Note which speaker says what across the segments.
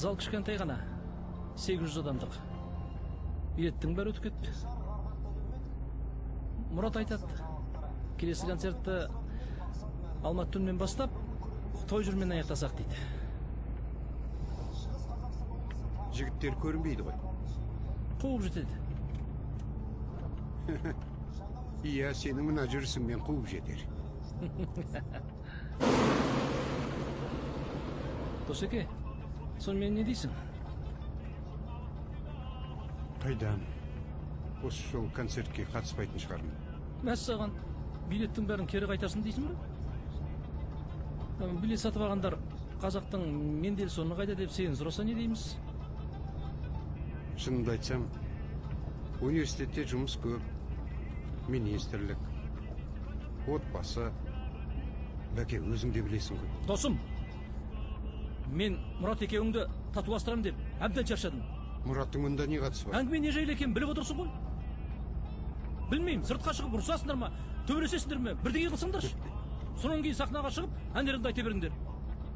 Speaker 1: Зал кішкентай ғана, 800 адамдық. Билеттің бәрі өтіп кетті. Мұрат айтады, келесі концертті Алматы түнінен бастап, той жүрмен аяқтасақ дейді.
Speaker 2: Жігіттер көрінбейді ғой.
Speaker 1: Қуып жетеді.
Speaker 2: Иә, сенің мына жүрісіңмен қуып жетер.
Speaker 1: Досеке, сонымен не дейсің?
Speaker 2: Қайдан? Осы жол концертке қатыспайтын шығармын.
Speaker 1: Мәссаған, билеттің бәрін кері қайтарсын дейсің бе? Билет сатып алғандар қазақтың Мендельсоны қайда деп сен сұраса не дейміз?
Speaker 2: Шынымды айтсам, университетте жұмыс көп, министрлік, отбасы, бәке өзің де білесің ғой.
Speaker 1: Досым, мен Мұрат екеуіңді татуластырам деп әбден шаршадым.
Speaker 2: Мұраттың мұнда не қатысы бар?
Speaker 1: Әңгіме не жайлы екенін біліп отырсың ғой? Білмеймін, сыртқа шығып ұрсасыңдар ма, төбелесесіңдер ме, бірдеңе қылсыңдаршы. Сонан кейін сахнаға шығып, әндеріңді айта беріңдер.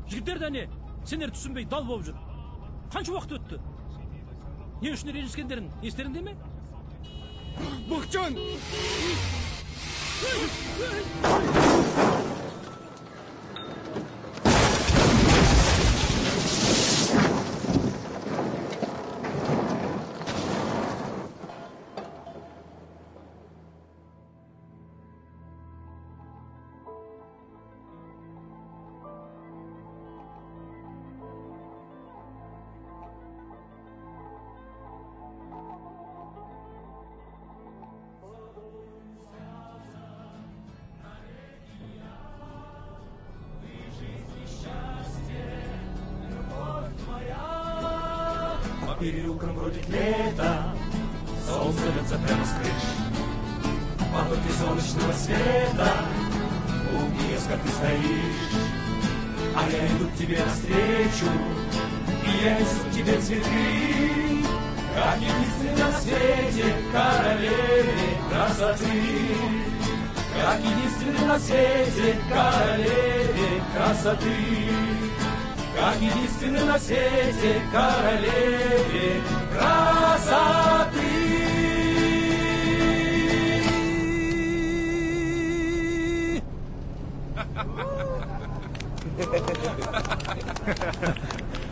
Speaker 1: Жігіттер де не, сендер түсінбей дал болып жүр. Қанша уақыт өтті? Не үшін ренжіскендерің естеріңде ме?
Speaker 2: Бақытжан!
Speaker 3: Переулком бродит лето, солнце льется прямо с крыш. Потоки солнечного света, умнее, как ты стоишь. А я иду к тебе навстречу, и я несу к тебе цветы, как единственной на свете королеве красоты. Как единственной на свете королеве красоты. Как единственной на свете королеве красоты.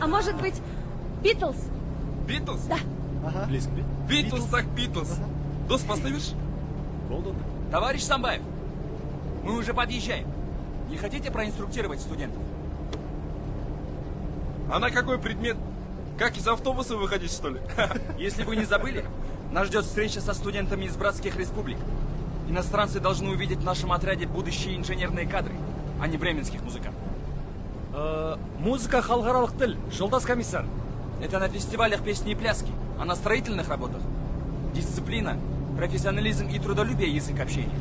Speaker 4: А может быть, Битлз?
Speaker 5: Битлз?
Speaker 4: Да.
Speaker 5: Ага. Битлз так Битлз. Дос, поставишь?
Speaker 6: Товарищ Самбаев, мы уже подъезжаем. Не хотите проинструктировать студентов?
Speaker 5: А на какой предмет? Как из автобуса выходить, что ли?
Speaker 6: Если вы не забыли, нас ждет встреча со студентами из братских республик. Иностранцы должны увидеть в нашем отряде будущие инженерные кадры, а не бременских музыкантов.
Speaker 1: Музыка халықаралық тіл, жолдас комиссар.
Speaker 6: Это на фестивалях песни и пляски, а на строительных работах дисциплина, профессионализм и трудолюбие — язык общения.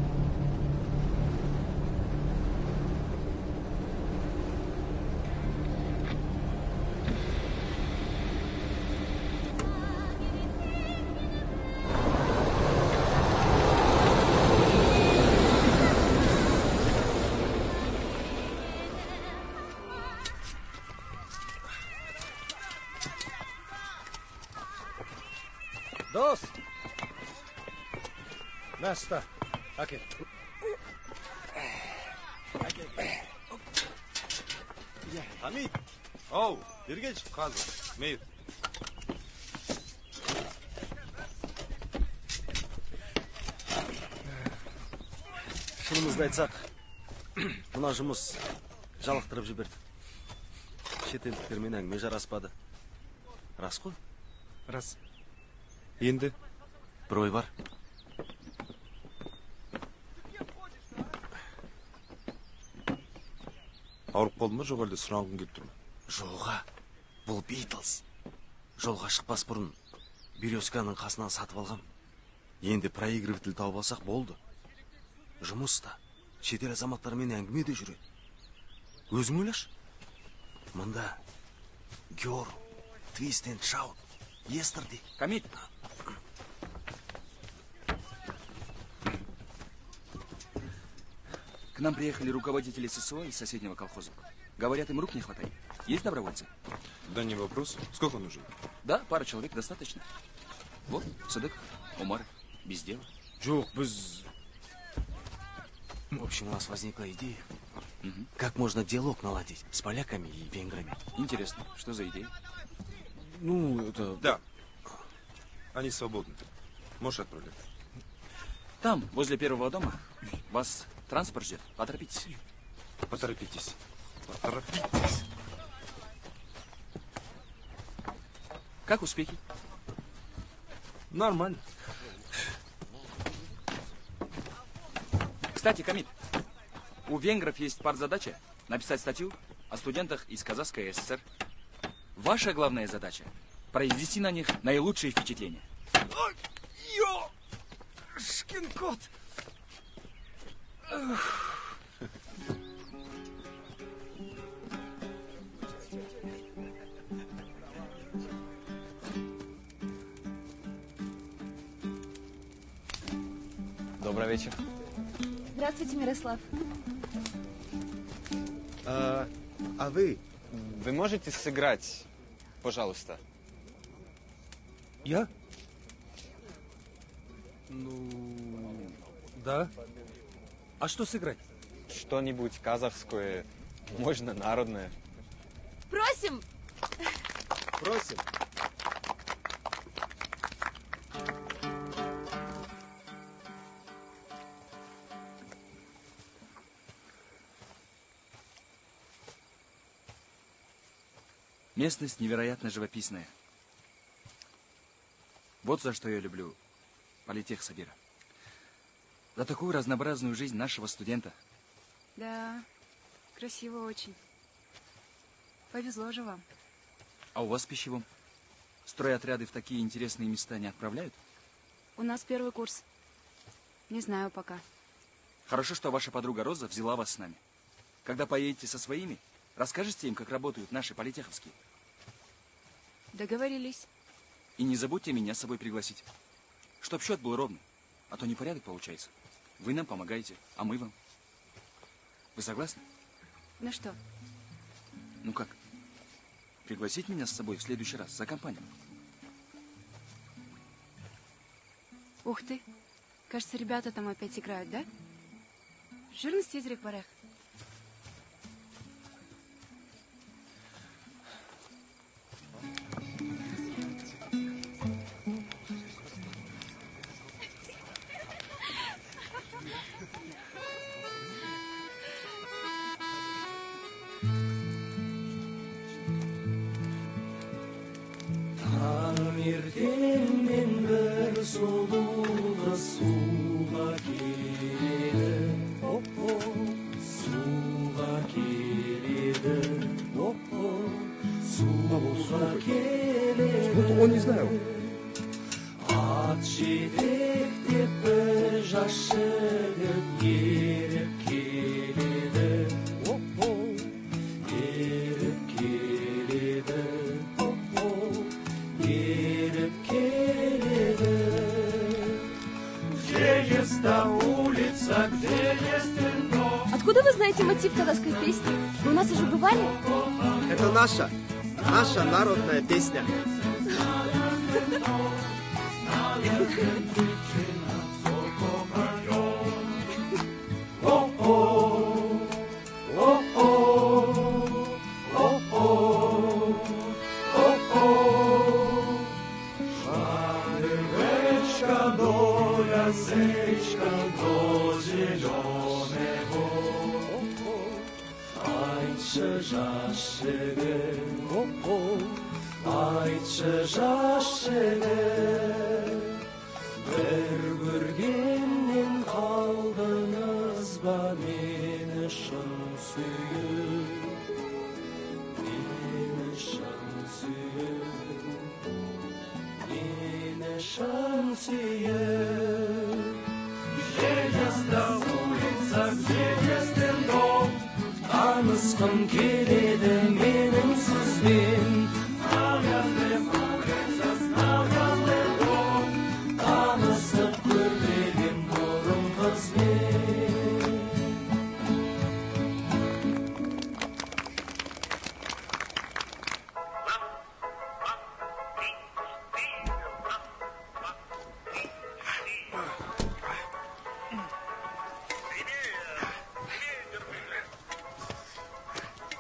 Speaker 7: Дос! На, ста. Әкел.
Speaker 5: Хамид! Оу, бергенші қазір. Мейір.
Speaker 7: Шынымызды айтсақ, мына жұмыс жалықтырып жіберді. Шетелдіктермен әңгіме жараспады. Рас қой?
Speaker 5: Рас. Енді?
Speaker 7: Бір ой бар.
Speaker 5: Ауырып қалды ма, жоқ әлде сұрағың келіп тұр ма?
Speaker 7: Жоға, бұл Битлз. Жолға шықпас бұрын Березканың қасынан сатып алғам. Енді проигрыватель тауып алсақ болды. Жұмыста шетел азаматтарымен әңгіме де жүреді. Өзің ойлаш. Мында Геор, Твист энд Шаут, Естерди.
Speaker 6: Хамид! К нам приехали руководители ССО из соседнего колхоза. Говорят, им рук не хватает. Есть добровольцы?
Speaker 5: Да не вопрос. Сколько нужно?
Speaker 6: Да, пара человек достаточно. Вот, Садык, Умар, без дела.
Speaker 7: Жоқ, біз... В общем, у нас возникла идея. Как можно диалог наладить с поляками и венграми.
Speaker 6: Интересно, что за идея?
Speaker 7: Ну, это...
Speaker 5: Да. Они свободны. Можешь отправлять.
Speaker 6: Там, возле первого дома, вас транспорт ждет. Поторопитесь.
Speaker 5: Поторопитесь. Поторопитесь.
Speaker 6: Как успехи?
Speaker 5: Нормально.
Speaker 6: Кстати, Камиль, у венгров есть партзадача написать статью о студентах из Казахской ССР. Ваша главная задача – произвести на них наилучшие впечатления.
Speaker 5: Шкин кот.
Speaker 8: Добрый вечер.
Speaker 4: Здравствуйте, Мирослав.
Speaker 8: А вы можете сыграть, пожалуйста?
Speaker 7: Я? Ну... Да. А что сыграть?
Speaker 8: Что-нибудь казахское, можно народное.
Speaker 4: Просим!
Speaker 8: Просим.
Speaker 6: Местность невероятно живописная. Вот за что я люблю политех Сабира. За такую разнообразную жизнь нашего студента.
Speaker 9: Да, красиво очень. Повезло же вам.
Speaker 6: А у вас в пищевом? Стройотряды в такие интересные места не отправляют?
Speaker 9: У нас первый курс. Не знаю пока.
Speaker 6: Хорошо, что ваша подруга Роза взяла вас с нами. Когда поедете со своими, расскажете им, как работают наши политеховские.
Speaker 9: Договорились.
Speaker 6: И не забудьте меня с собой пригласить. Чтоб счет был ровный, а то непорядок получается. Вы нам помогаете, а мы вам. Вы согласны?
Speaker 9: Ну что?
Speaker 6: Ну как? Пригласить меня с собой в следующий раз за компанию?
Speaker 9: Ух ты. Кажется, ребята там опять играют, да? Жирность изрек барех.
Speaker 2: Он не знаю.
Speaker 4: Откуда вы знаете мотив казахской песни? Вы у нас уже бывали?
Speaker 10: Это наша народная песня.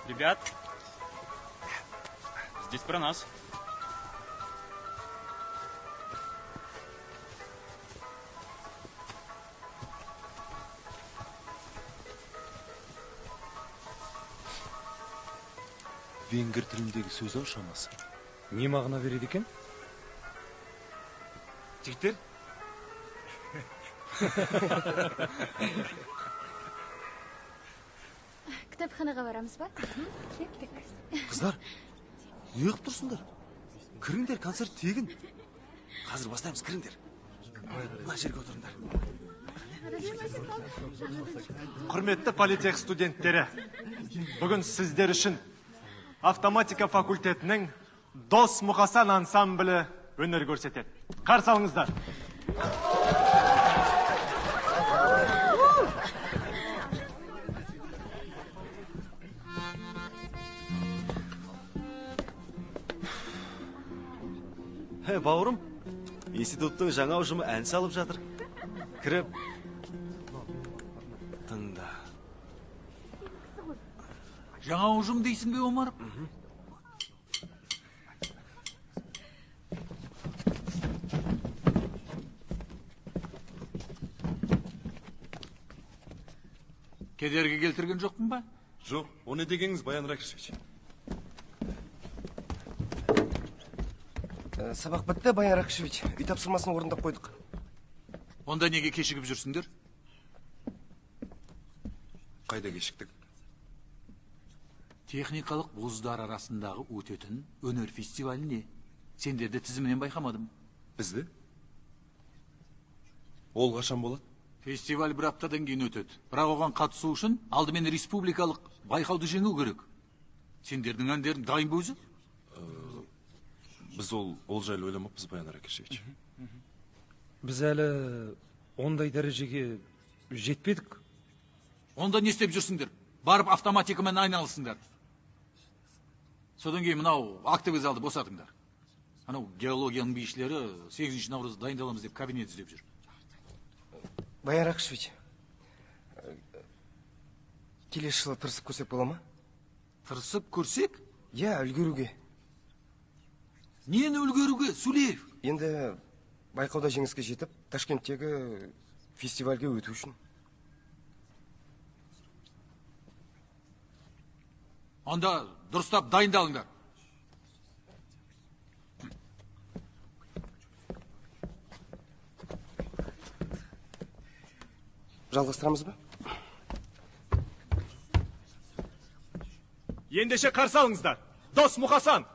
Speaker 10: Ребят, здесь про нас.
Speaker 7: Венгер тіліндегі сөз ау шамасы.
Speaker 1: Не мағына береді екен?
Speaker 10: Жігіттер,
Speaker 4: Кітапханаға барамыз ба? Кеттік.
Speaker 7: Қыздар, не қып тұрсыңдар? Кіріңдер, концерт тегін. Қазір бастаймыз, кіріңдер. Мына жерге отырыңдар.
Speaker 11: Құрметті политех студенттері, бүгін сіздер үшін автоматика факультетінің Дос Мұқасан ансамблі өнер көрсетеді. Қарсы алыңыздар.
Speaker 7: Бауырым, институттың жаңа ұжымы ән салып жатыр. Кіріп, тыңда.
Speaker 5: Жаңа ұжым дейсің бе, Омар? Кедергі келтірген жоқпын ба?
Speaker 12: Жоқ, оны дегеніңіз, Баян Ракишевич.
Speaker 13: Сабақ бітті, Баян Ракишевич. Үй тапсырмасын орындап қойдық.
Speaker 5: Онда неге кешігіп жүрсіңдер?
Speaker 12: Қайда кешіктік?
Speaker 5: Техникалық вуздар арасындағы өтетін өнер фестиваліне. Сендерді тізімінен байқамадым.
Speaker 12: Бізді? Ол қашан болады?
Speaker 5: Фестиваль бір аптадан кейін өтеді. Бірақ оған қатысу үшін алдымен республикалық байқауды жеңу керек. Сендердің әндерің дайын ба өзі?
Speaker 12: Біз ол жайлы ойламаппыз, Баян Ракишевич.
Speaker 1: Біз әлі ондай дәрежеге жетпедік.
Speaker 5: Онда не істеп жүрсіңдер? Барып автоматикамен айналысыңдар. Содан кейін мынау актовый залды босатыңдар. Анау геологияның бейшілері 8 наурыз дайындаламыз деп кабинет іздеп жүр.
Speaker 13: Баян Ракишевич, келесі жылы тырысып көрсек бола ма?
Speaker 5: Тырысып көрсек?
Speaker 13: Иә, үлгеруге.
Speaker 5: Нені үлгеруге, Сүлеев?
Speaker 13: Енді байқауда жеңіске жетіп, Ташкенттегі фестивальге өту үшін.
Speaker 5: Онда дұрыстап дайындалыңдар.
Speaker 13: Жалғастырамыз ба?
Speaker 11: Ендеше қарсы алыңыздар. Дос Мұқасан!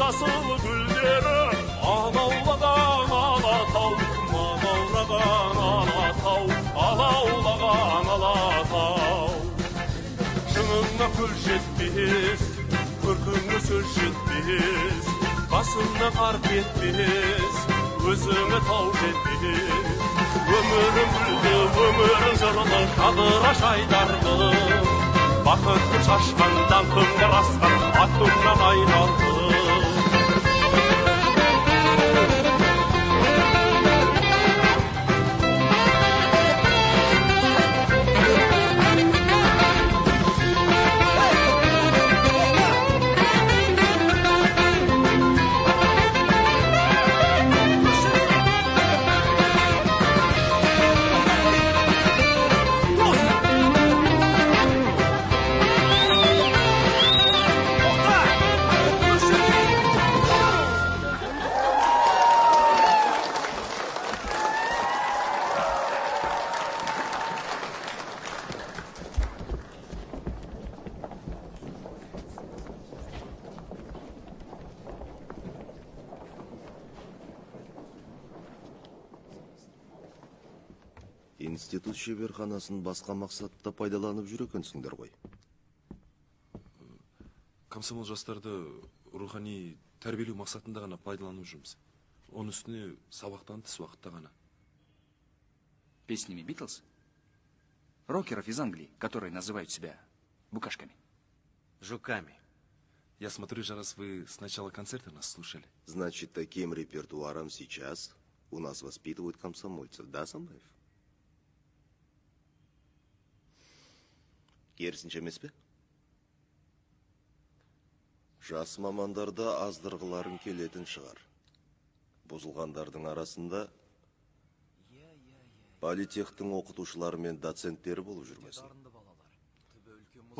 Speaker 3: жасыл гүлдері алаулаған алатау, манаураған алатау, алаулаған алатау. Шыңыңа көл жетпес, көркіңе сөз жетпес, басыңа қар кетпес, өзіңе тау жетпес. Өмірің гүлді, өмірің жырлы, жадыра жайдарды, бақытты шашқан, даңқыңдар асқан, атыңнан айналды.
Speaker 7: Институт шеберханасын басқа мақсатта пайдаланып жүр екенсіңдер ғой.
Speaker 12: Комсомол жастарды рухани тәрбиелеу мақсатында ғана пайдаланып жүрміз. Оның үстіне сабақтан тыс уақытта ғана.
Speaker 6: Песнями Битлз? Рокеров из Англии, которые называют себя букашками.
Speaker 7: Жуками.
Speaker 12: Я смотрю, раз вы с начала концерта нас слушали.
Speaker 7: Значит, таким репертуаром сейчас у нас воспитывают комсомольцев, да, Самбаев? Керісінше емес пе? Жас мамандарда аздырғыларың келетін шығар. Бұзылғандардың арасында политехтің оқытушылары мен доценттері болып жүрмесін.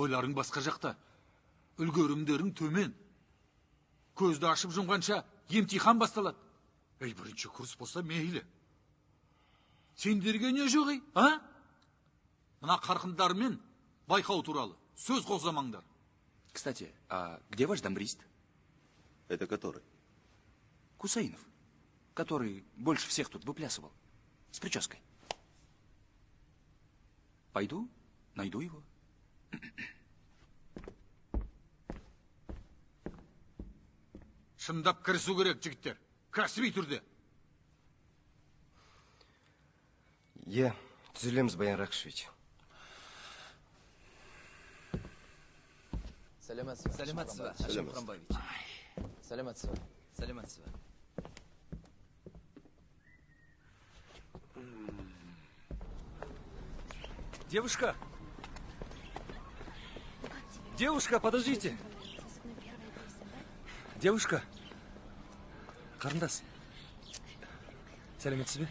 Speaker 5: Ойларың басқа жақта. Үлгерімдерің төмен. Көзді ашып жұмғанша емтихан басталады. Бірінші курс болса мейлі. Сендерге не жоғы, а? Мына қарқындармен байқау туралы сөз қозамаңдар.
Speaker 6: Кстати, а где ваш дамбрист?
Speaker 7: Это который?
Speaker 6: Кусаинов, который больше всех тут выплясывал. С прической. Пойду, найду его.
Speaker 5: Шындап кірісу керек, жігіттер. Кәсіби түрде.
Speaker 13: Түзелеміз, Баян Рақышевич.
Speaker 10: Сәлематсыз ба, Ашим Құрамбаевич. Сәлематсыз ба. Сәлематсыз ба.
Speaker 1: Девушка! Девушка, подождите! Девушка! Қарындас! Сәлеметсіз бе?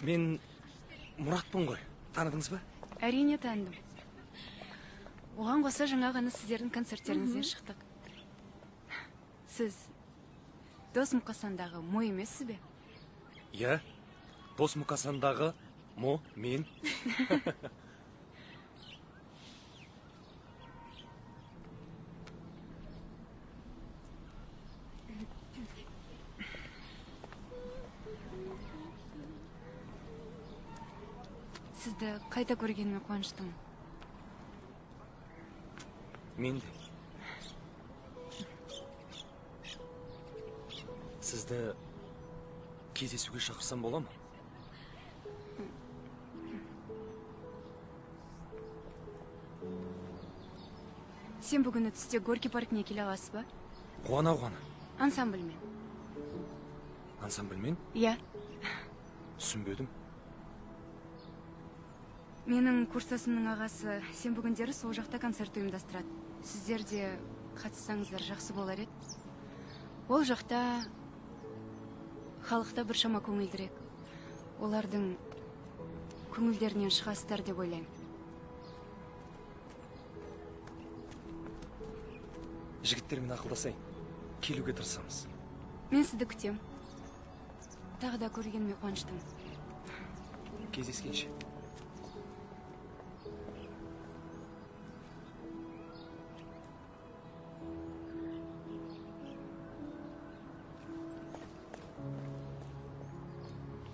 Speaker 1: Мен Мұратпын ғой. Таныдыңыз ба?
Speaker 9: Әрине таныдым. Оған қоса жаңа ғана сіздердің концерттеріңізден шықтық. Сіз Дос Мұқасандағы мо емессіз бе?
Speaker 7: Иә, Дос Мұқасандағы мо мен.
Speaker 9: Сізді қайта көргеніме қуаныштымын.
Speaker 7: Мен де. Сізді кездесуге шақырсам бола ма?
Speaker 9: Сен бүгіні түсте Горький паркіне келе аласыз ба?
Speaker 7: Қуана.
Speaker 9: Ансамбльмен.
Speaker 7: Ансамбльмен?
Speaker 9: Иә.
Speaker 7: Түсінбедім.
Speaker 9: Менің курстасымның ағасы сен бүгіндері сол жақта концерт ұйымдастырады. Сіздер де қатыссаңыздар жақсы болар еді. Ол жақта халықта біршама көңілдірек. Олардың көңілдерінен шығасыздар деп ойлаймын.
Speaker 7: Жігіттермен ақылдасайын. Келуге тырысамыз.
Speaker 9: Мен сізді күтем. Тағы да көргеніме қуаныштымын.
Speaker 7: Кездескенше.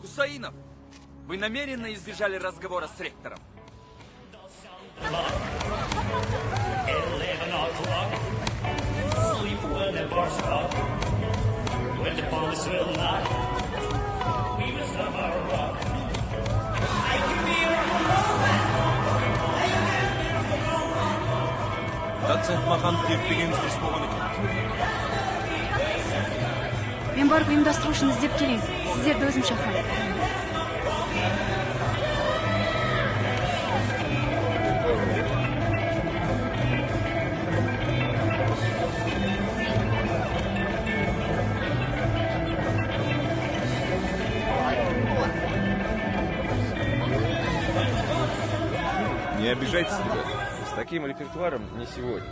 Speaker 6: Кусаинов, вы намеренно избежали разговора с ректором?
Speaker 12: Доцент Маханов ертпегеніміз дұрыс болған екен.
Speaker 9: Мен барып ұйымдастыру үшін іздеп келейін. Сіздерді өзім шақырамын.
Speaker 8: Не обижайтесь, ребят. С таким репертуаром не сегодня.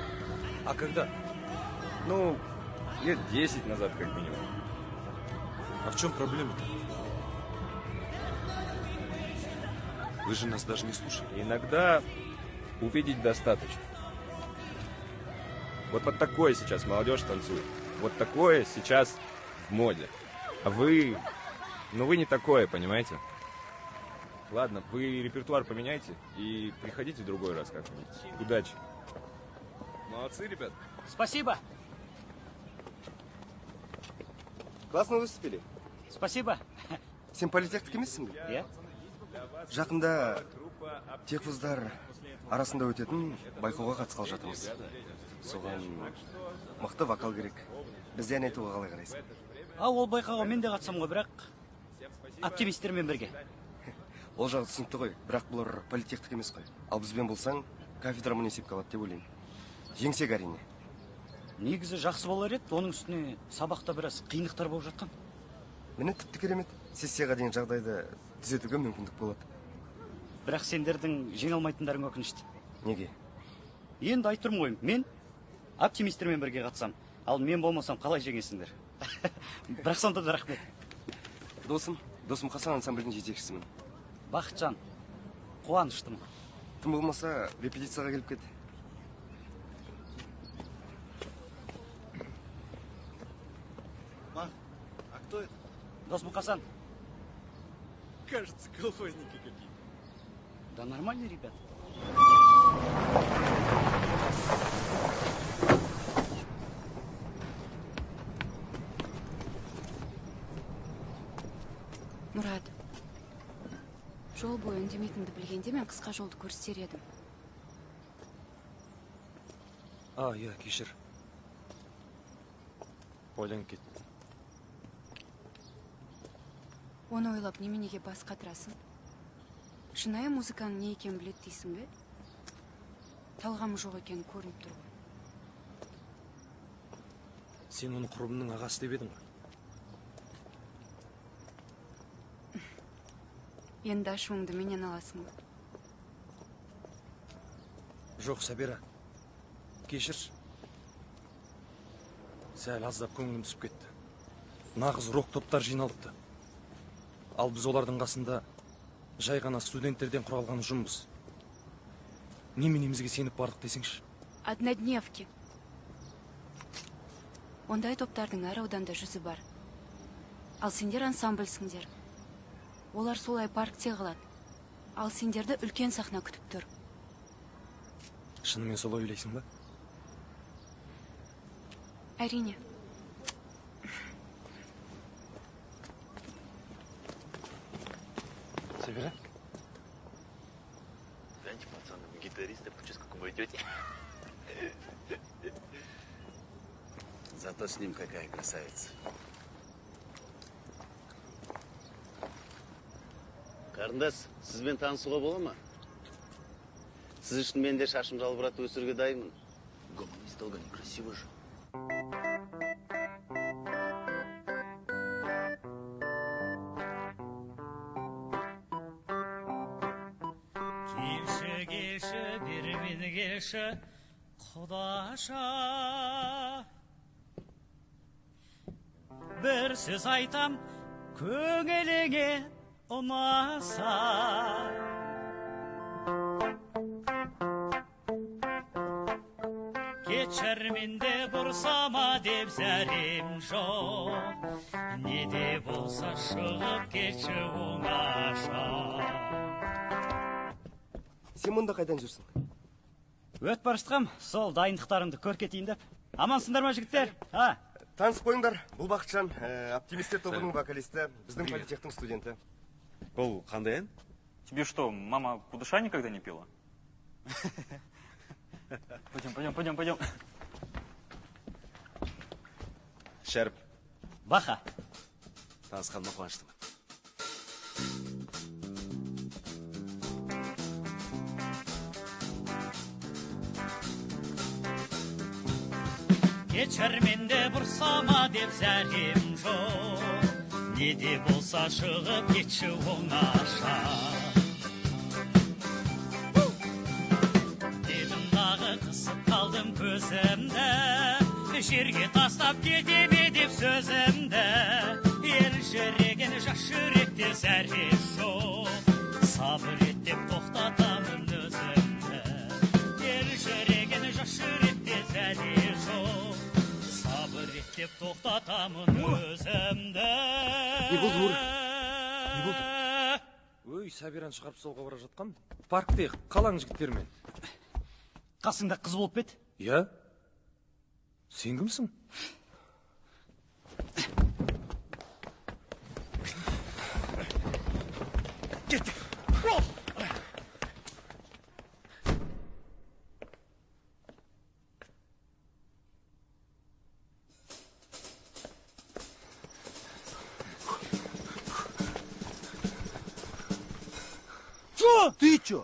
Speaker 7: А когда?
Speaker 8: Ну, лет 10 назад, как минимум.
Speaker 12: А в чем проблема-то? Вы же нас даже не слушали.
Speaker 8: Иногда увидеть достаточно. Вот под такое сейчас молодежь танцует. Вот такое сейчас в моде. А вы... Ну, вы не такое, понимаете? Ладно, вы репертуар поменяйте и приходите в другой раз как-нибудь. Удачи. Молодцы, ребят.
Speaker 1: Спасибо.
Speaker 13: Классно выступили.
Speaker 1: Спасибо.
Speaker 13: Сен политехтік емессің бе?
Speaker 1: Иә.
Speaker 13: Жақында техвуздар арасында өтетін байқауға қатысқалы жатырмыз. Соған мықты вокал керек. Бізде ән айтуға қалай қарайсың?
Speaker 1: Ол байқауға мен де қатысам ғой, бірақ оптимистермен бірге.
Speaker 13: Ол жағы түсінікті ғой, бірақ бұлар политехтік емес қой. Ал бізбен болсаң, кафедрамын есепке алады деп ойлаймын. Жеңсек әрине.
Speaker 1: Негізі жақсы болар еді, оның үстіне сабақта біраз қиындықтар болып жатқан.
Speaker 13: Мені тіпті керемет. Сессияға деген жағдайды түзетуге мүмкіндік болады.
Speaker 1: Бірақ сендердің жеңе алмайтындарың өкінішті.
Speaker 13: Неге?
Speaker 1: Енді айтырмын ғой, мен оптимистермен бірге қатысам. Ал мен болмасам қалай жеңесіңдер? Бірақ сонда да рахмет.
Speaker 13: Дос Мұқасан ансамблінің жетекшісімін.
Speaker 1: Бақытжан, қуаныштымын.
Speaker 13: Тым болмаса репетицияға келіп кет.
Speaker 11: А кто это?
Speaker 1: Дос Мұқасан.
Speaker 11: Кажется, колхозники какие-то.
Speaker 1: Да нормальные ребята.
Speaker 9: Мұрат, жол бойы үндемейтінді білгенде мен қысқа жолды көрсетер едім.
Speaker 7: Иә, кешір. Ойланып кеттім.
Speaker 9: Оны ойлап неменеге бас қатырасың? Шынайы музыканың не екенін білет дейсің бе? Талғамы жоқ екені көрініп тұр ғой.
Speaker 7: Сен оны құрбымның ағасы деп едің ғой.
Speaker 9: Енді ашуыңды менен аласың ба?
Speaker 7: Жоқ, Сабира. Кешір. Сәл аздап көңілім түсіп кетті.
Speaker 14: нағыз рок топтар жиналыпты. Ал біз олардың қасында жай ғана студенттерден құралған ұжымбыз. Неменемізге сеніп бардық десеңші?
Speaker 9: Однодневки. Ондай топтардың әр ауданда жүзі бар. Ал сендер ансамбльсіңдер. Олар солай паркте қалады. Ал сендерді үлкен сахна күтіп тұр.
Speaker 14: Шынымен солай ойлайсың ба?
Speaker 9: Әрине.
Speaker 7: Сабира? Гляньте, пацаны, гитарист, я хочу, как вы идете.
Speaker 10: Зато с ним какая красавица.
Speaker 15: Қарындас, сізбен танысуға бола ма? Сіз үшін мен де шашым жалбыратып өсіруге дайынмын.
Speaker 10: Гомонист долго некрасиво же.
Speaker 1: Келші, келші, бері мені келші, құдаша. Бір сөз айтам, көңіліңе ұнаса. Кешір менде бұрсама деп зәрем жоқ. Не де болса шығып кетші оңаша.
Speaker 13: Сен мұнда қайдан жүрсің?
Speaker 16: Өт бара жатқам, сол дайындықтарымды көркетейін деп. Амансыңдар ма жігіттер?
Speaker 13: Танысып қойыңдар. Бұл Бақытжан, оптимистер тобының вокалисті, біздің политехтің студенті.
Speaker 8: Бұл қандай ән?
Speaker 17: Тебе что, мама кудыша никогда не пила? Пойдем.
Speaker 8: Шәріп.
Speaker 16: Баха.
Speaker 7: Танысқаныма қуаныштымын.
Speaker 1: Кешір менде бұрсама деп зәрем жоқ. Не де болса шығып кетші оңаша. Дедім дағы қысып қалдым көзімді, жерге тастап кетеме деп сөзімді. Ел жүреген жас жүректе зәре жоқ. Сабыр ет деп тоқтатамын өзімді. Ел жүреген жас жүректе зәре жоқ. Сабыр ет деп тоқтатамын өзімді.
Speaker 14: Не болды? Өй, Сабираны шығарып солға бара жатқам. Паркте қалаң жігіттермен.
Speaker 16: Қасыңда қыз болып бет?
Speaker 14: Я? Сен кімсің?
Speaker 16: Кеттік.
Speaker 7: Ты чё?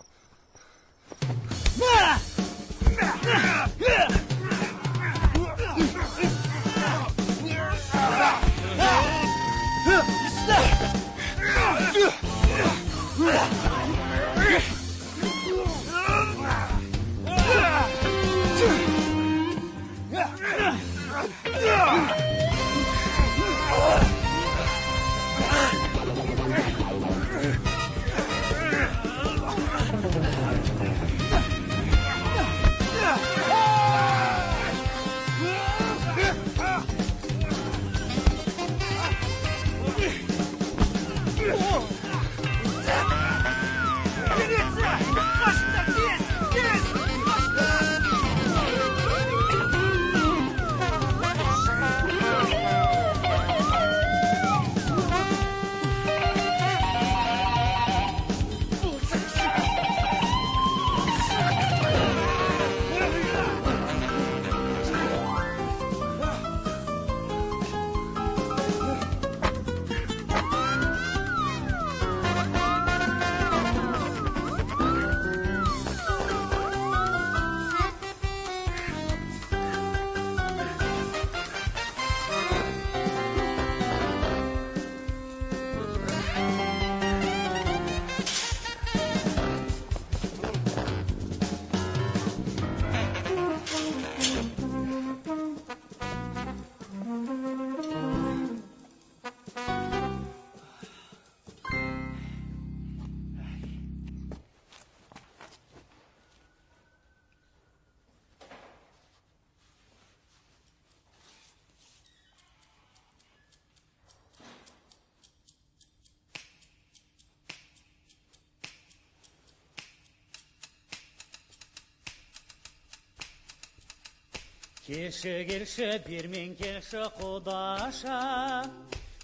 Speaker 16: Келші, келші, бермен келші құдаша,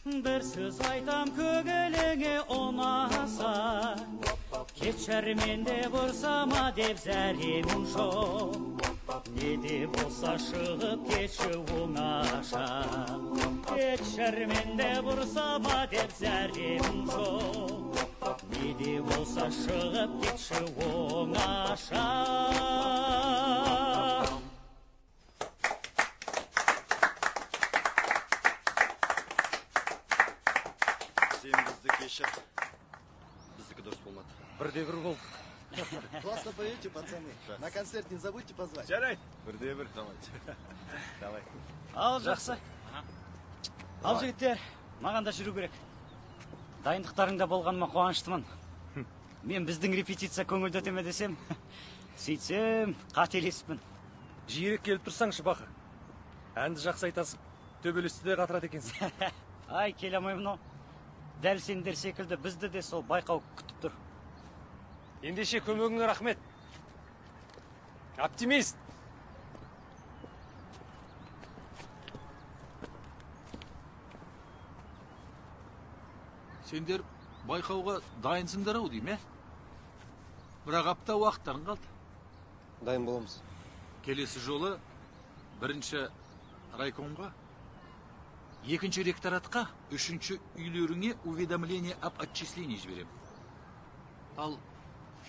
Speaker 16: бір сөз айтам көңіліңе ұнаса. Кетшәрменде бұрсама деп зәремін жоқ, не де болса шығып кетші оңаша. Кетшәрменде бұрсама деп зәремін жоқ, не де болса шығып кетші оңаша.
Speaker 11: Сен бізді кешір. Біздікі дұрыс болмады.
Speaker 14: Бірде-бір болды.
Speaker 11: Классно поете, пацаны. На концерт не забудьте позвать.
Speaker 8: Жарайды.
Speaker 11: Бірде-бір. Давайте. Давай.
Speaker 16: Ал, жақсы. Ал, жігіттер, маған да жүру керек. Дайындықтарыңда болғаныма қуаныштымын. Мен біздің репетиция көңілдетеме десем, сөйтсем, қателесіппін.
Speaker 14: Жиірек келіп тұрсаңшы, Бақы. Әнді жақсы айтасың, төбелесті де қатырады екенсің.
Speaker 16: Ай, келе алмаймын ау. Дәл сендер секілді бізді де сол байқау күтіп тұр.
Speaker 14: Ендеше көмегіңе рахмет. Оптимист.
Speaker 5: Сендер байқауға дайынсыңдар ау дейм, Бірақ апта уақыттарың қалды.
Speaker 13: Дайын боламыз.
Speaker 5: Келесі жолы бірінші райкомға, екінші ректоратқа, үшінші үйлеріңе уведомление об отчислении жіберем. Ал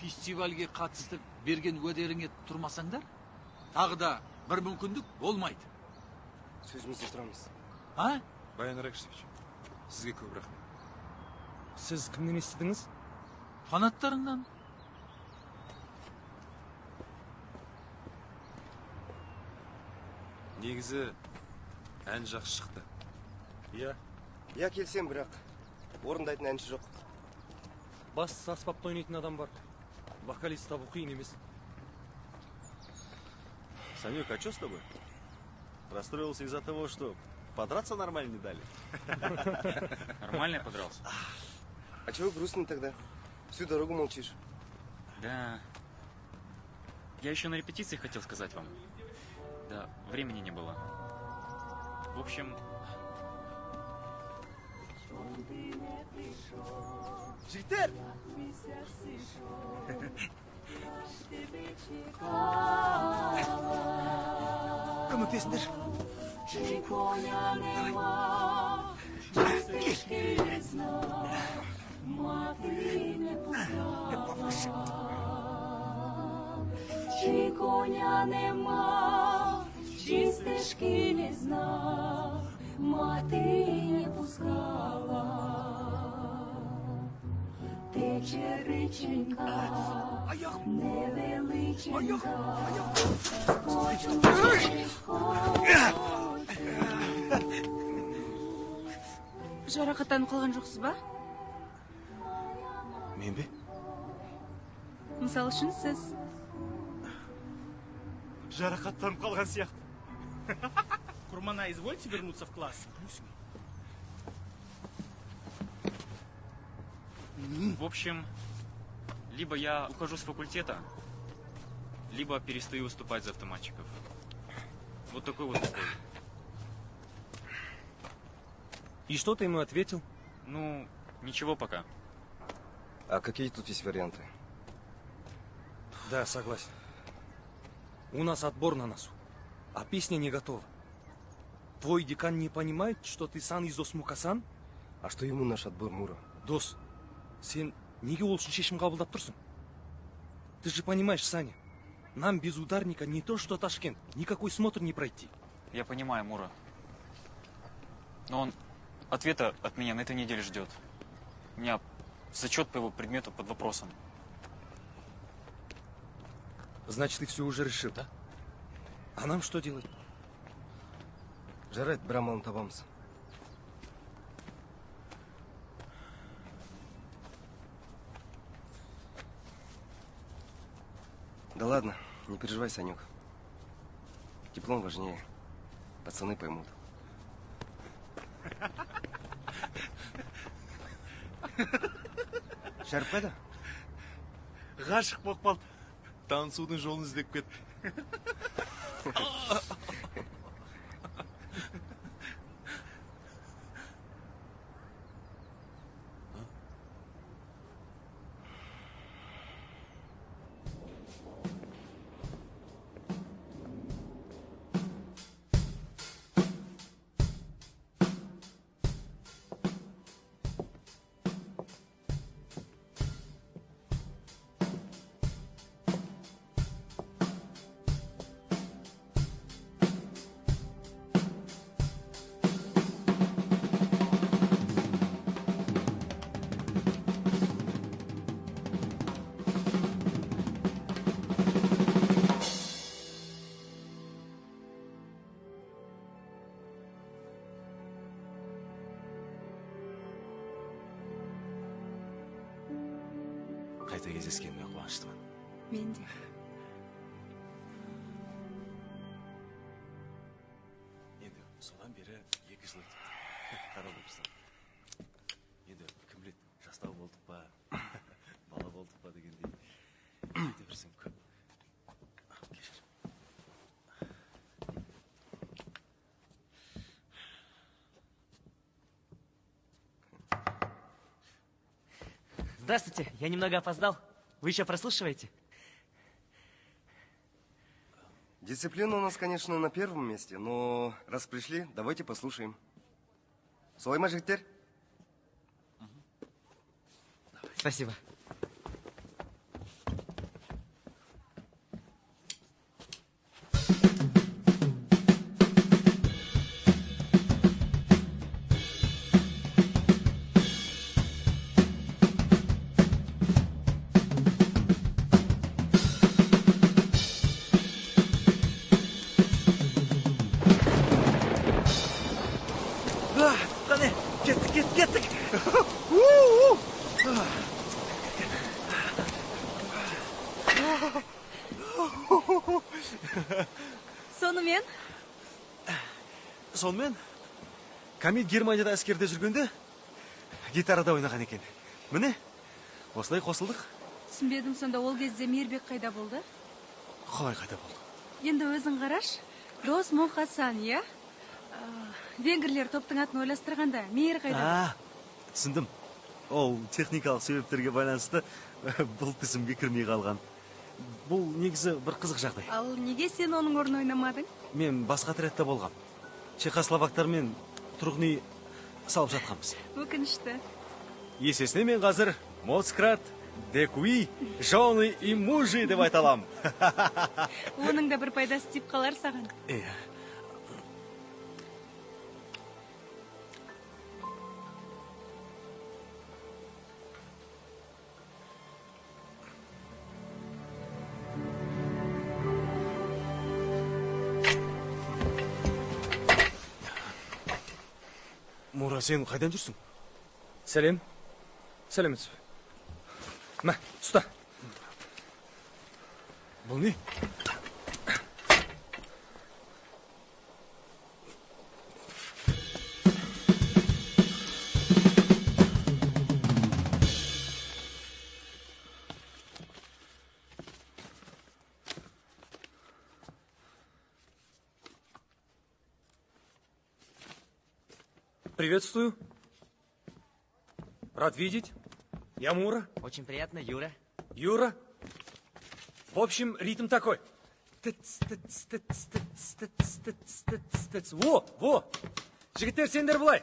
Speaker 5: фестивальге қатысты берген уәдеріңе тұрмасаңдар, тағы да бір мүмкіндік болмайды.
Speaker 13: Сөзімізді тұрамыз.
Speaker 5: А?
Speaker 12: Баян Ракшевич, сізге көп рахмет.
Speaker 14: Сіз кімнен естідіңіз?
Speaker 5: Фанаттарыңнан.
Speaker 12: Негізі ән жақсы шықты.
Speaker 13: Иә, келсем, бірақ орындайтын әнші жоқ.
Speaker 14: Бастысы аспапта ойнайтын адам бар. Вокалист табу қиын емес.
Speaker 11: Санек, а что с тобой? Расстроился из-за того, что подраться нормально не дали?
Speaker 17: Нормально я подрался.
Speaker 13: А чего грустно тогда? Всю дорогу молчишь.
Speaker 17: Да. Я еще на репетиции хотел сказать вам. Да, времени не было. В общем...
Speaker 11: Жігіттер!
Speaker 13: Көмектесіңдер.
Speaker 18: Чи коня нема, чи стежки не знав, мати не пускала. Тече річенька, невеличенька,
Speaker 9: Жарақаттанып қалған жоқсыз ба?
Speaker 7: Мен бе?
Speaker 9: Мысал үшін сіз.
Speaker 11: Жарақаттанып қалған сияқты.
Speaker 1: Курмана, извольте вернуться в класс.
Speaker 17: В общем, либо я ухожу с факультета, либо перестаю выступать за автоматчиков. Вот такой вот условие.
Speaker 14: И что ты ему ответил?
Speaker 17: Ну, ничего пока.
Speaker 13: А какие тут есть варианты?
Speaker 14: Да, согласен. У нас отбор на носу, а песня не готова. Твой декан не понимает, что ты сан из Осмукасан?
Speaker 13: А что ему наш отбор, Мура?
Speaker 14: Дос, сен неге ол үшін шешім қабылдап тұрсың? Ты же понимаешь, Саня, нам без ударника не то что Ташкент, никакой смотр не пройти.
Speaker 17: Я понимаю, Мура. Но он ответа от меня на этой неделе ждет. У меня зачет по его предмету под вопросом.
Speaker 14: Значит, ты все уже решил, да? А нам что делать?
Speaker 13: Жарайды, бір амалын табамыз. Да ладно, не переживай, Санек. Диплом важнее. Пацаны поймут. Шәріп қайда?
Speaker 11: Ғашық болып қалды. Танысудың жолын іздеп кетті.
Speaker 7: қайта кездескеніме қуаныштымын.
Speaker 9: Мен де.
Speaker 7: Енді содан бері 2 жыл өтті. Қарап отырсам. Енді кім біледі, жастау болдық па, бала болдық па дегендей. Кете берсем көп. Кешір.
Speaker 19: Здравствуйте, я немного опоздал. Вы еще прослушиваете?
Speaker 13: Дисциплина у нас, конечно, на первом месте, но раз пришли, давайте послушаем. Солай ма, жігіттер?
Speaker 19: Спасибо.
Speaker 14: Қане, кеттік. Сонымен, Камил Германияда әскерде жүргенде гитарада ойнаған екен. Міне, осылай қосылдық.
Speaker 9: Түсінбедім, сонда ол кезде Мейірбек қайда болды?
Speaker 7: Қалай қайда болды?
Speaker 9: Енді өзің қараш, Дос Мұқасан, иә? Венгрлер топтың атын ойластырғанда, Мейір қайда?
Speaker 11: Түсіндім. Ол техникалық себептерге байланысты бұл тізімге кірмей қалған.
Speaker 7: Бұл негізі бір қызық жағдай.
Speaker 9: Ал неге сен оның орнын ойнамадың?
Speaker 7: Мен басқа отрядта болғам. Чехословактармен тұрғын үй салып жатқанбыз.
Speaker 9: Өкінішті.
Speaker 14: Есесіне мен қазір Моцкрат, Декуи, жоны и мужи деп айталам.
Speaker 9: Оның да бір пайдасы тиіп қалар саған.
Speaker 7: Мура, сен қайдан жүрсің?
Speaker 14: Сәлем. Сәлеметсіз. Мә, ұста.
Speaker 7: Бұл не?
Speaker 14: Приветствую. Рад видеть. Я Мура.
Speaker 19: Очень приятно, Юра.
Speaker 14: Юра. В общем, ритм такой. Во! Жігіттер, сендер былай.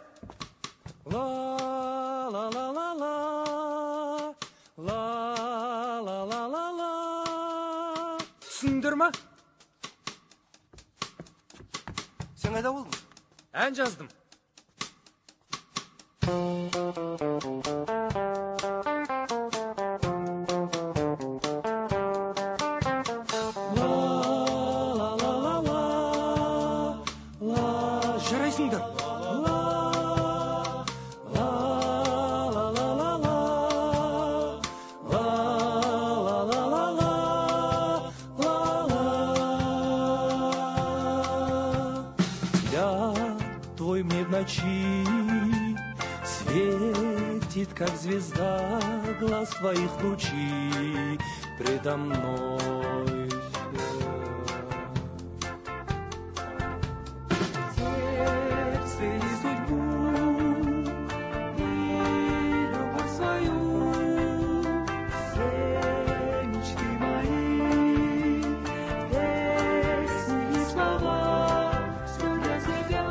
Speaker 14: Ла-ла-ла-ла-ла. Ла-ла-ла-ла-ла. Түсіндір ма?
Speaker 13: Сен қайда болдың?
Speaker 14: Ән жаздым. Жарайсыңдар.
Speaker 18: Твой мне в ночи светит, как звезда, глаз твоих лучей предо мной. Сердце и судьбу, и любовь свою, все мечты мои, песни и слова, все для тебя.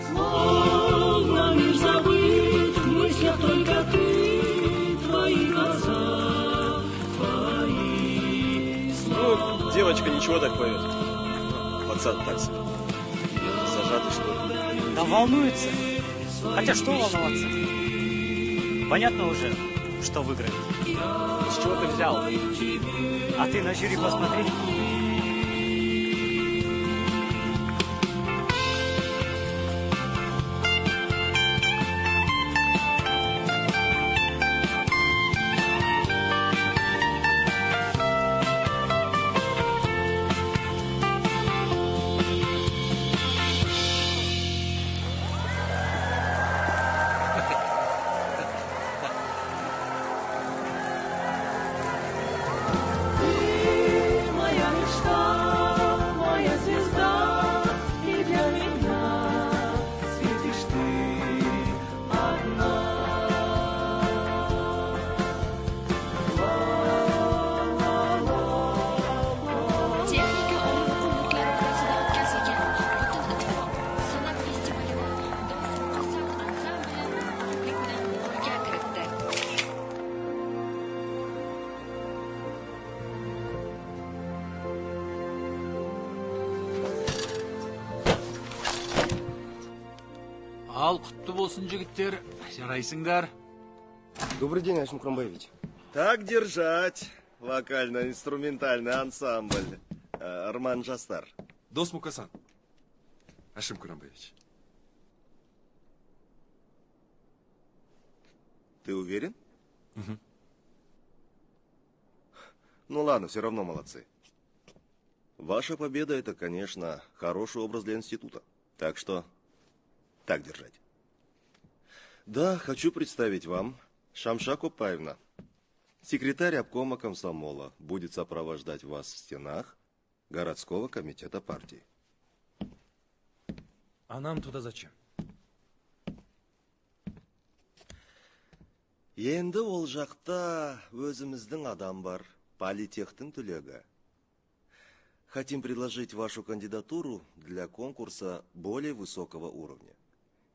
Speaker 18: Словно мир забыт, в мыслях только ты, твои глаза, твои слова.
Speaker 11: Ну, девочка ничего так поет. Пацан так себе. Зажатый, что ли?
Speaker 16: Да волнуется. Хотя что волноваться? Понятно уже, что выиграет.
Speaker 11: С чего ты взял?
Speaker 16: А ты на жюри посмотри.
Speaker 5: Ал құтты болсын, жігіттер. Жарайсыңдар.
Speaker 13: Добрый день, Ашим Курамбаевич.
Speaker 11: Так держать. Вокально-инструментальный ансамбль. Арман Жастар.
Speaker 12: Дос Мукасан. Ашим Курамбаевич.
Speaker 11: Ты уверен?
Speaker 12: Угу.
Speaker 11: Ну ладно, все равно молодцы. Ваша победа — это, конечно, хороший образ для института. Так что так держать. Да, хочу представить вам Шамша Копаевна. Секретарь обкома комсомола будет сопровождать вас в стенах городского комитета партии.
Speaker 14: А нам туда зачем?
Speaker 11: Енді ол жақта өзіміздің адам бар, политехтің түлегі. Хотим предложить вашу кандидатуру для конкурса более высокого уровня.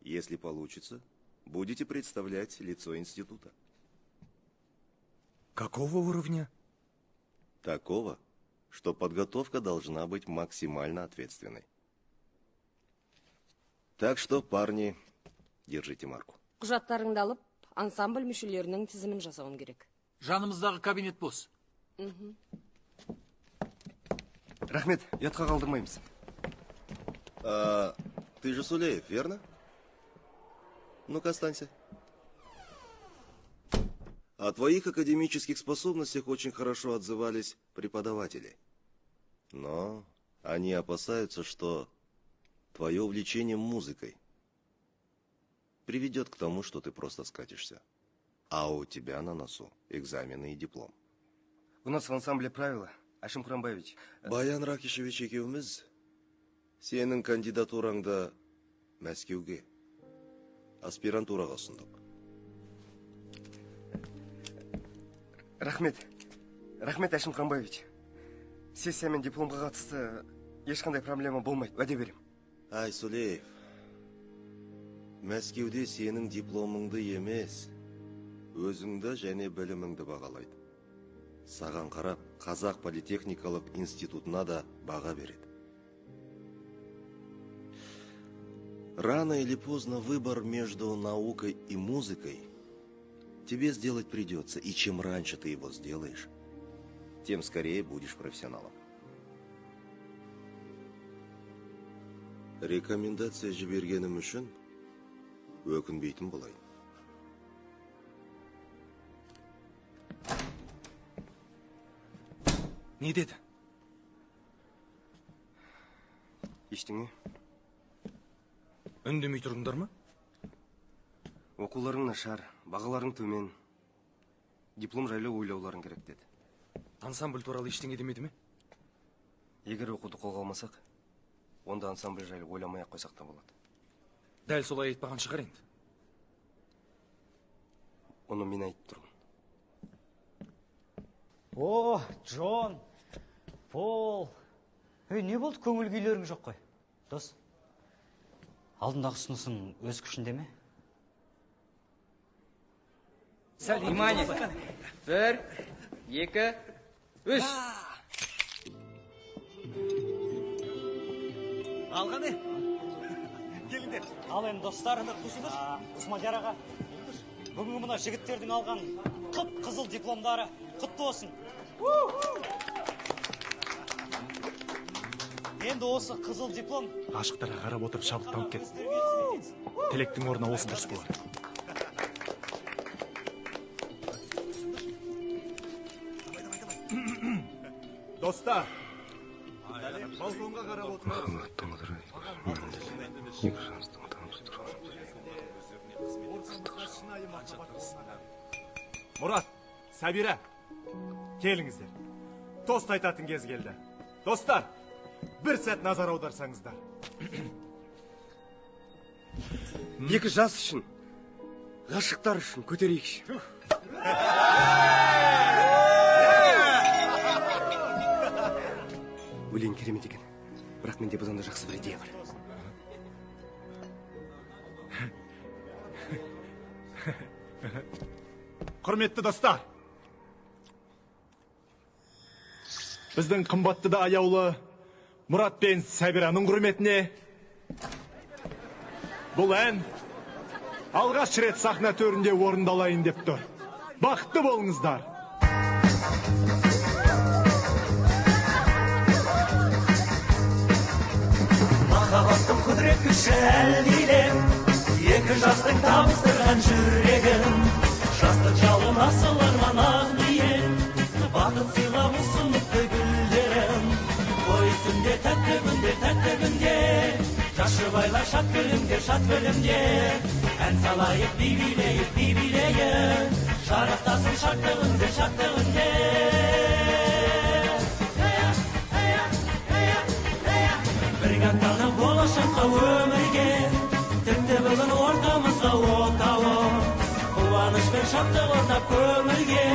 Speaker 11: Если получится, будете представлять лицо института.
Speaker 14: Какого уровня?
Speaker 11: Такого, что подготовка должна быть максимально ответственной. Так что, парни, держите марку.
Speaker 20: Құжаттарыңды алып, ансамбль мүшелерінің тізімін жасауым керек.
Speaker 5: Жанымыздағы кабинет бос.
Speaker 13: Рахмет, ятқа қалдырмаймыз.
Speaker 11: Ты же Сулеев, верно? Ну-ка, останься. О твоих академических способностях очень хорошо отзывались преподаватели. Но они опасаются, что твое увлечение музыкой приведет к тому, что ты просто скатишься. А у тебя на носу экзамены и диплом.
Speaker 13: У нас в ансамбле правила, Ашим Курамбаевич.
Speaker 11: Баян Ракишевич екеуміз сенің кандидатураңда Мәскеуге аспирантураға ұсындық.
Speaker 13: Рахмет, Ашим Курамбаевич. Сессия мен дипломға қатысты ешқандай проблема болмайды, уәде берем.
Speaker 11: Ай, Сулеев, Мәскеуде сенің дипломыңды емес, өзіңді және біліміңді бағалайды. Саған қарап, Қазақ политехникалық институтына да баға береді. Рано или поздно выбор между наукой и музыкой тебе сделать придется, и чем раньше ты его сделаешь, тем скорее будешь профессионалом. Рекомендация жібергенім үшін өкінбейтін болайын.
Speaker 14: Не деді?
Speaker 13: Ештеңе.
Speaker 14: Үндемей тұрдыңдар ма?
Speaker 13: Оқуларың нашар, бағаларың төмен. Диплом жайлы ойлауларың керек деді.
Speaker 14: Ансамбль туралы ештеңе демеді ме?
Speaker 13: Егер оқуды қолға алмасақ, онда ансамбль жайлы ойламай-ақ қойсақ та болады.
Speaker 14: Дәл солай айтпаған шығар енді.
Speaker 13: Оны мен айтып тұрмын.
Speaker 16: О, Джон, Пол. Не болды, көңіл күйлерің жоқ қой? Дос, алдындағы ұсынысың өз күшінде ме?
Speaker 10: Внимание! 1, 2, 3.
Speaker 16: Алғаны? Келіңдер. Ал енді достар, Усмадияр аға, бүгінгі мына жігіттердің алған қып-қызыл дипломдары құтты болсын. Енді осы қызыл диплом
Speaker 14: Ғашықтарға қарап отырып шабыттанып кет. Тілектің орнына осы дұрыс болады.
Speaker 21: Достар, балконға қарап отырыңыз. Мұрат, Сабира, келіңіздер. Тост айтатын кез келді. Достар, бір сәт назар аударсаңыздар.
Speaker 13: Екі жас үшін, ғашықтар үшін көтерейікші. Өлең керемет екен, бірақ менде бұдан да жақсы бір идея бар.
Speaker 21: Құрметті достар, біздің қымбатты да аяулы Мұрат пен Сәбираның құрметіне бұл ән алғаш рет сахна төрінде орындалайын деп тұр. Бақытты болыңыздар.
Speaker 18: Махаббаттың құдірет күші әлдилеп, екі жастың табыстырған жүрегін, жастық жалын асыл арман ақ ниет, бақыт сыйлап ұсыныпты гүлдерін. Той үстінде тәтті күнде, жас жұбайлар шат күлімдер, ән салайық би билейік, шарықтасын шаттығынде. Біргаттанып болашаққа өмірге, тіпті бүгін ортамызға отауы, қуаныш пен шаттық орнап көңілге,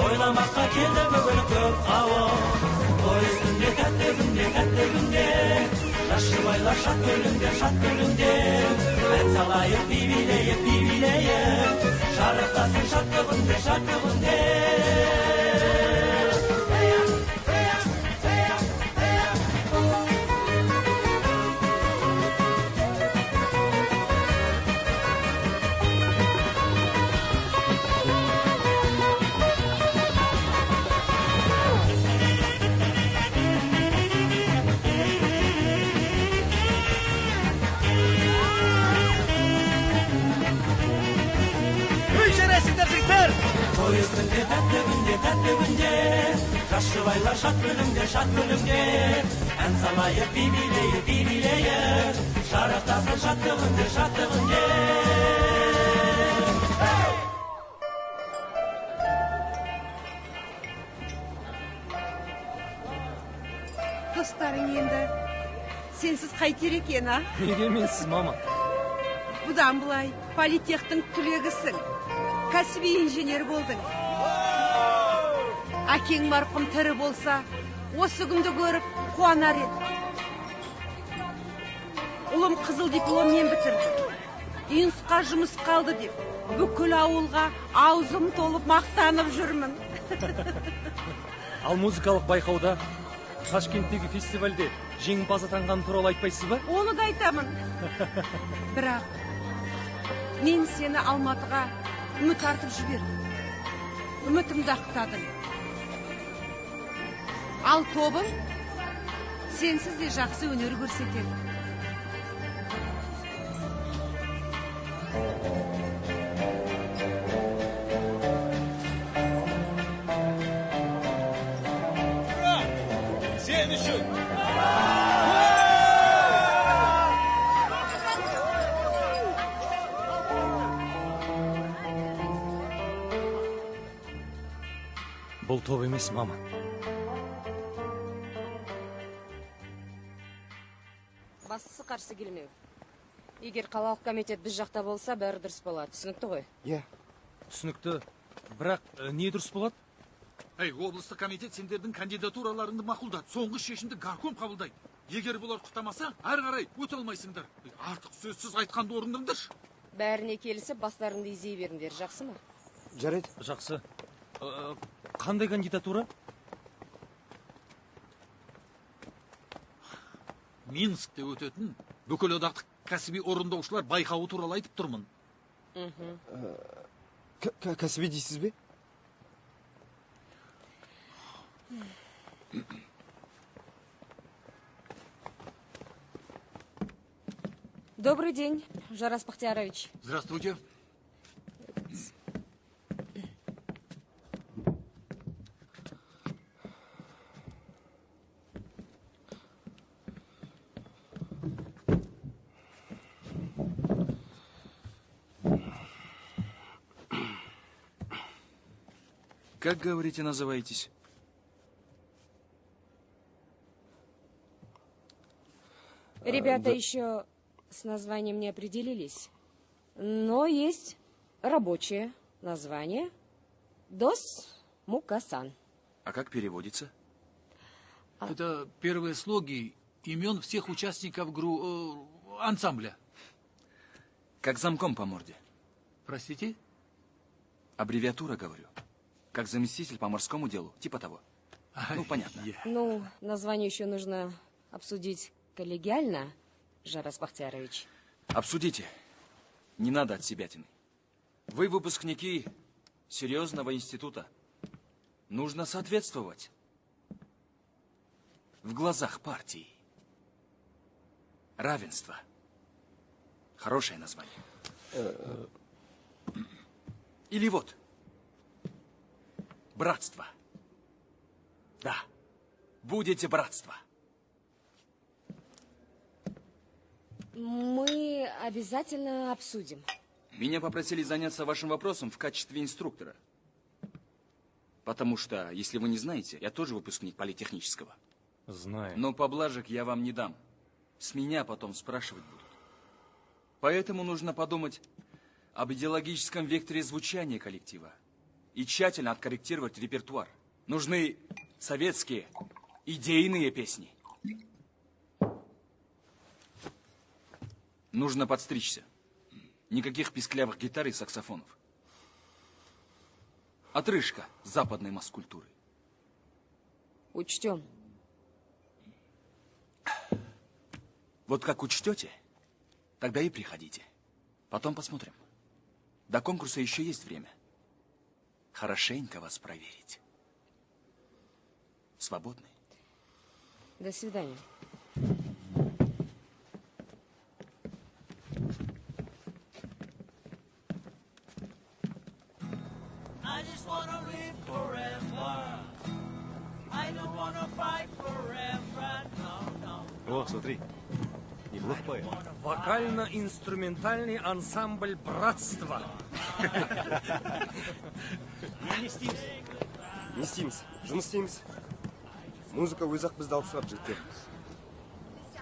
Speaker 18: тойламаққа келді бүгін көп қауым. Той үстінде тәтті күнде, жас жұбайлар шат күлімдер, ән салайық би билейік, шарықтасын шаттығынде. Той үстінде тәтті күнде, жас жұбайлар шат күлімдер, ән салайық би билейік, шарықтасын шаттығынде.
Speaker 2: Достарың енді сенсіз қайтер екен, а?
Speaker 14: Неге менсіз, мама?
Speaker 2: Бұдан бұлай политехтің түлегісің. Кәсіби инженер болдың. Әкең марқұм тірі болса, осы күнді көріп қуанар еді. Ұлым қызыл дипломмен бітірді. Институтқа жұмыс қалды деп, бүкіл ауылға аузым толып мақтанып жүрмін.
Speaker 14: Ал музыкалық байқауда, Ташкенттегі фестивальде жеңімпаз атанған туралы айтпайсыз ба?
Speaker 2: Оны да айтамын. Бірақ мен сені Алматыға үміт артып жібердім. Үмітімді ақтадым. Ал тобым сенсіз де жақсы өнер көрсетеді.
Speaker 18: Сен үшін!
Speaker 14: Бұл топ емес, мама.
Speaker 20: Бастысы қарсы келмеу. Егер қалалық комитет біз жақта болса, бәрі дұрыс болады. Түсінікті ғой?
Speaker 14: Түсінікті. Бірақ не дұрыс болады?
Speaker 5: Облыстық комитет сендердің кандидатураларыңды мақұлдады. Соңғы шешімді горком қабылдайды. Егер бұлар құптамаса, ары қарай өте алмайсыңдар. Артық сөзсіз айтқанды орындыңдаршы.
Speaker 20: Бәріне келісіп, бастарыңды изей беріңдер. Жақсы ма?
Speaker 14: Жарайды. Жақсы. Қандай кандидатура?
Speaker 5: Минскте өтетін бүкіл одақтық кәсіби орындаушылар байқауы туралы айтып тұрмын.
Speaker 13: Кәсіби дейсіз бе?
Speaker 20: Добрый день, Жарас Бахтиярович.
Speaker 5: Здравствуйте.
Speaker 6: Как, говорите, называетесь?
Speaker 20: Ребята еще с названием не определились, но есть рабочее название Дос Мукасан.
Speaker 6: А как переводится?
Speaker 5: Это первые слоги имен всех участников ансамбля.
Speaker 6: Как замком по морде.
Speaker 5: Простите?
Speaker 6: Аббревиатура, говорю. Как заместитель по морскому делу, типа того. Ну, понятно.
Speaker 20: Ну, название еще нужно обсудить коллегиально, Жарас Бахтиярович.
Speaker 6: Обсудите. Не надо от себятины. Вы выпускники серьезного института. Нужно соответствовать. В глазах партии. Равенство. Хорошее название. Или вот. Братство. Да. Будете братство.
Speaker 20: Мы обязательно обсудим.
Speaker 6: Меня попросили заняться вашим вопросом в качестве инструктора. Потому что, если вы не знаете, я тоже выпускник политехнического.
Speaker 14: Знаю.
Speaker 6: Но поблажек я вам не дам. С меня потом спрашивать будут. Поэтому нужно подумать об идеологическом векторе звучания коллектива и тщательно откорректировать репертуар. Нужны советские идейные песни. Нужно подстричься. Никаких писклявых гитар и саксофонов. Отрыжка западной масс-культуры.
Speaker 20: Учтем.
Speaker 6: Вот как учтете, тогда и приходите. Потом посмотрим. До конкурса еще есть время. Хорошенько вас проверить. Свободны?
Speaker 20: До свидания.
Speaker 18: I just wanna live forever. I don't wanna fight forever. No, no.
Speaker 14: О, смотри. Неплохо поет. Вокально-инструментальный ансамбль «Братство».
Speaker 13: Не істейміз. Не істейміз. Жұмыс істейміз. Музыка өзі-ақ бізді алып шығады жігіттер.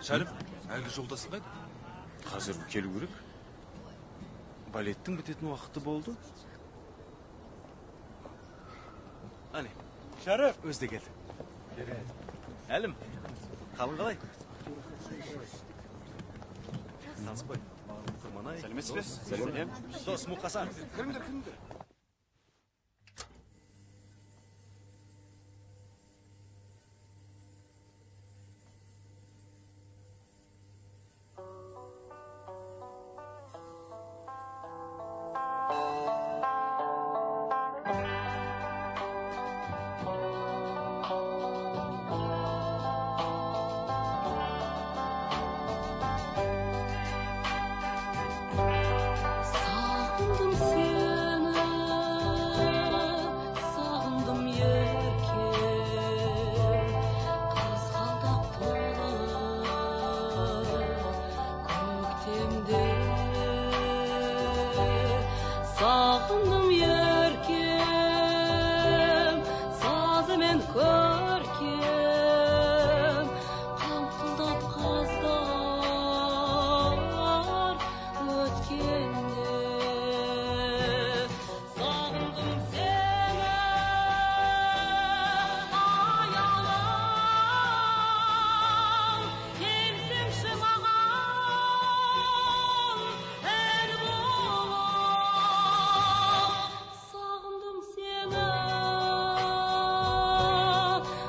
Speaker 12: Шәріп, әлгі жолдасың қайда?
Speaker 7: Қазір келу керек. Балеттің бітетін уақыты болды. Әне,
Speaker 14: Шәріп!
Speaker 7: өзде кел.
Speaker 14: Әлім, қалың қалай? Танысбай. Құрманай.
Speaker 7: Сәлеметсіз бе?
Speaker 14: Сәлем. Дос Мұқасан.
Speaker 13: Кіріңдер, кіріңдер.
Speaker 18: Sağındım seni, sağındım yerken, kızgaldap dolar köktemde. Sağındım yerken, sazı men körken, kamkıldap kazlar ötkende. Sağındım seni, ay Allah'ım, kimsin şımağım, el bulam. Sağındım seni,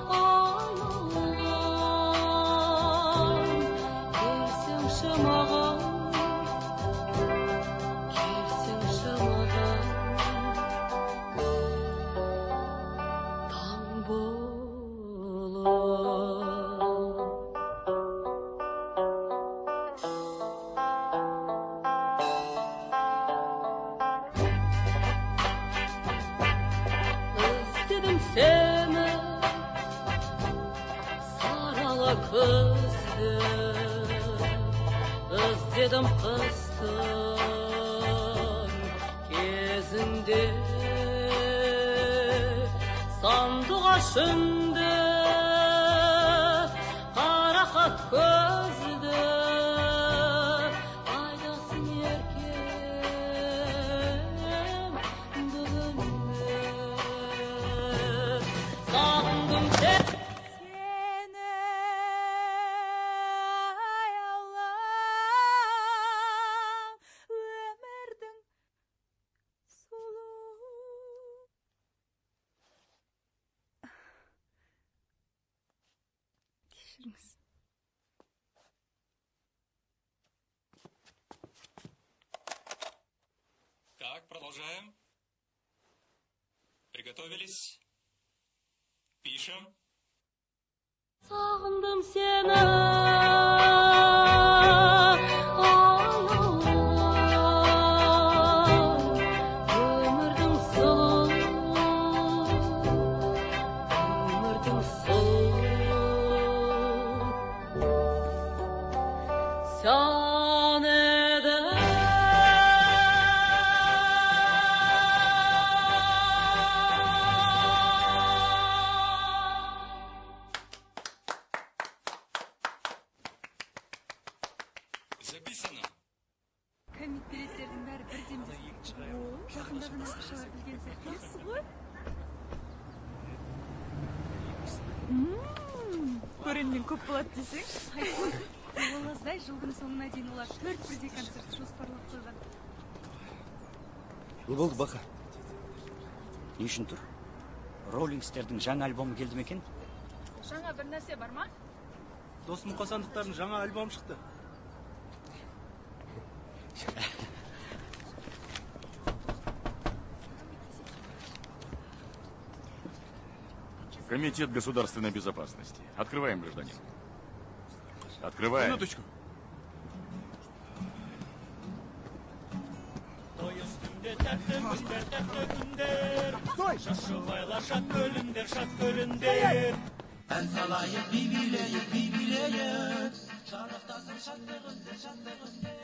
Speaker 18: ay Allah'ım, kimsin şımağım, kimsin şımağım, taң bolam. Özledim seni, sarala kızdım. Özledim kızdım kezinde. Sandık aşındı, kara hat gözlü. Aydasın yerken bugünde. Sağındım seni.
Speaker 2: Ay Allah'ım, ömürдің сұлу.
Speaker 17: Продолжаем. Приготовились. Пишем.
Speaker 18: Сағындым сені өмірдің сен едің.
Speaker 17: Записано.
Speaker 9: Комитеттердің бәрі бірден жақында ғана ақшалар білген сияқты. Жақсы ғой. Көрермен көп болады десең. Олаздай жылдың соңына дейін олар 4 бірдей концерт жоспарлап қойған.
Speaker 16: Не болды, Бақа? Не үшін тұр? Роллингстердің жаңа альбомы келді ме екен?
Speaker 9: Жаңа бір нәрсе бар ма?
Speaker 14: Дос Мұқасандықтардың жаңа альбом шықты.
Speaker 4: Комитет государственной безопасности. Открываем, гражданин. Открываем.
Speaker 5: Минуточку.
Speaker 18: Стой!
Speaker 1: Шат көліндер.
Speaker 18: Ән салайық, би-билейік. Жарықтасын шаттығында.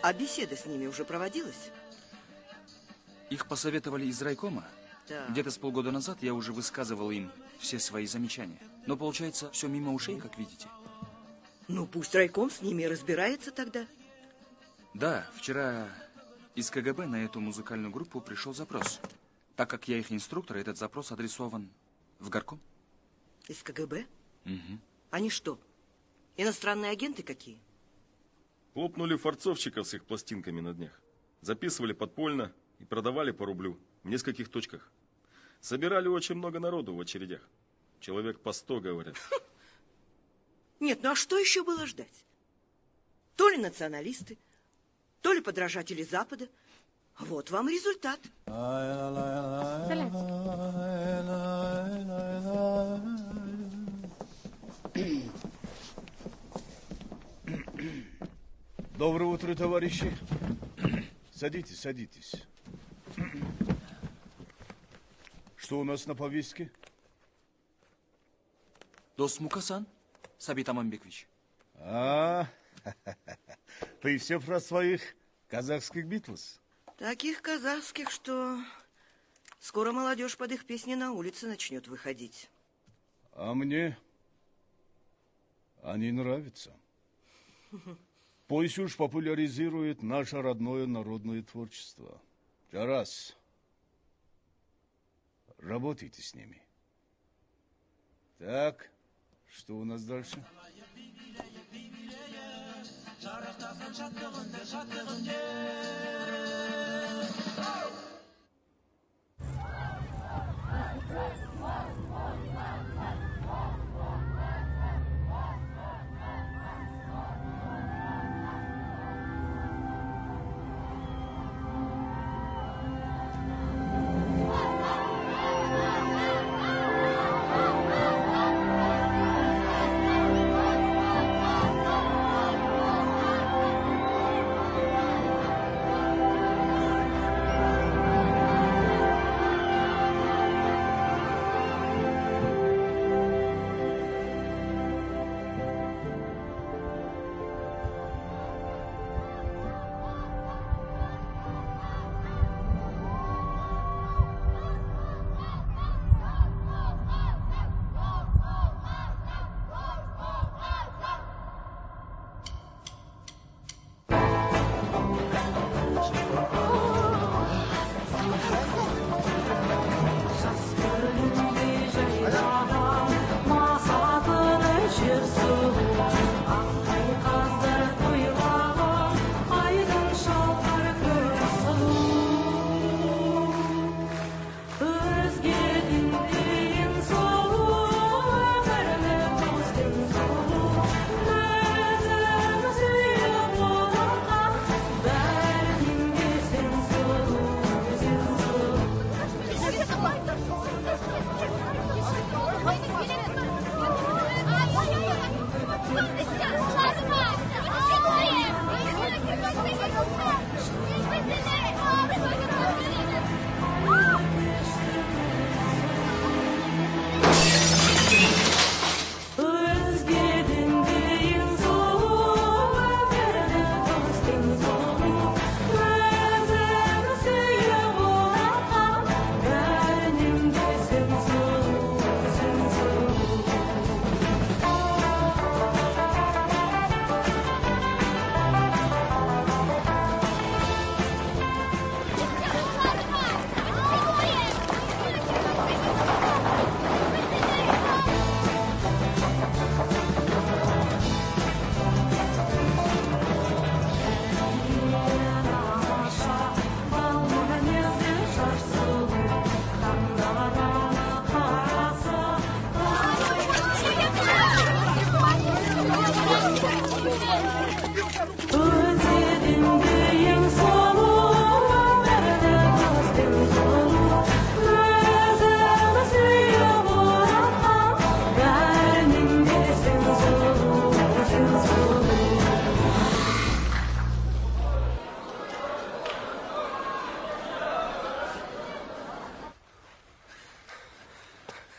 Speaker 22: А беседа с ними уже проводилась?
Speaker 6: Их посоветовали из райкома.
Speaker 22: Да.
Speaker 6: Где-то с полгода назад я уже высказывал им все свои замечания. Но получается, все мимо ушей, как видите.
Speaker 22: Ну, пусть райком с ними разбирается тогда.
Speaker 6: Да, вчера из КГБ на эту музыкальную группу пришел запрос. Так как я их инструктор, этот запрос адресован в горком.
Speaker 22: Из КГБ?
Speaker 6: Угу.
Speaker 22: Они что, иностранные агенты какие?
Speaker 12: Лопнули форцовщиков с их пластинками на днях. Записывали подпольно и продавали по рублю в нескольких точках. Собирали очень много народу в очередях. Человек по 100, говорят.
Speaker 22: Нет, ну а что еще было ждать? То ли националисты, то ли подражатели Запада. Вот вам результат.
Speaker 23: Доброе утро, товарищи. Садитесь, садитесь. Что у нас на повестке?
Speaker 6: Дос Мукасан, Сабит Аманбекович.
Speaker 23: Ты все про своих казахских Битлз?
Speaker 22: Таких казахских, что скоро молодежь под их песни на улице начнет выходить.
Speaker 23: А мне они нравятся. Пусть уж популяризирует наше родное народное творчество. Жарас, работайте с ними. Так, что у нас дальше?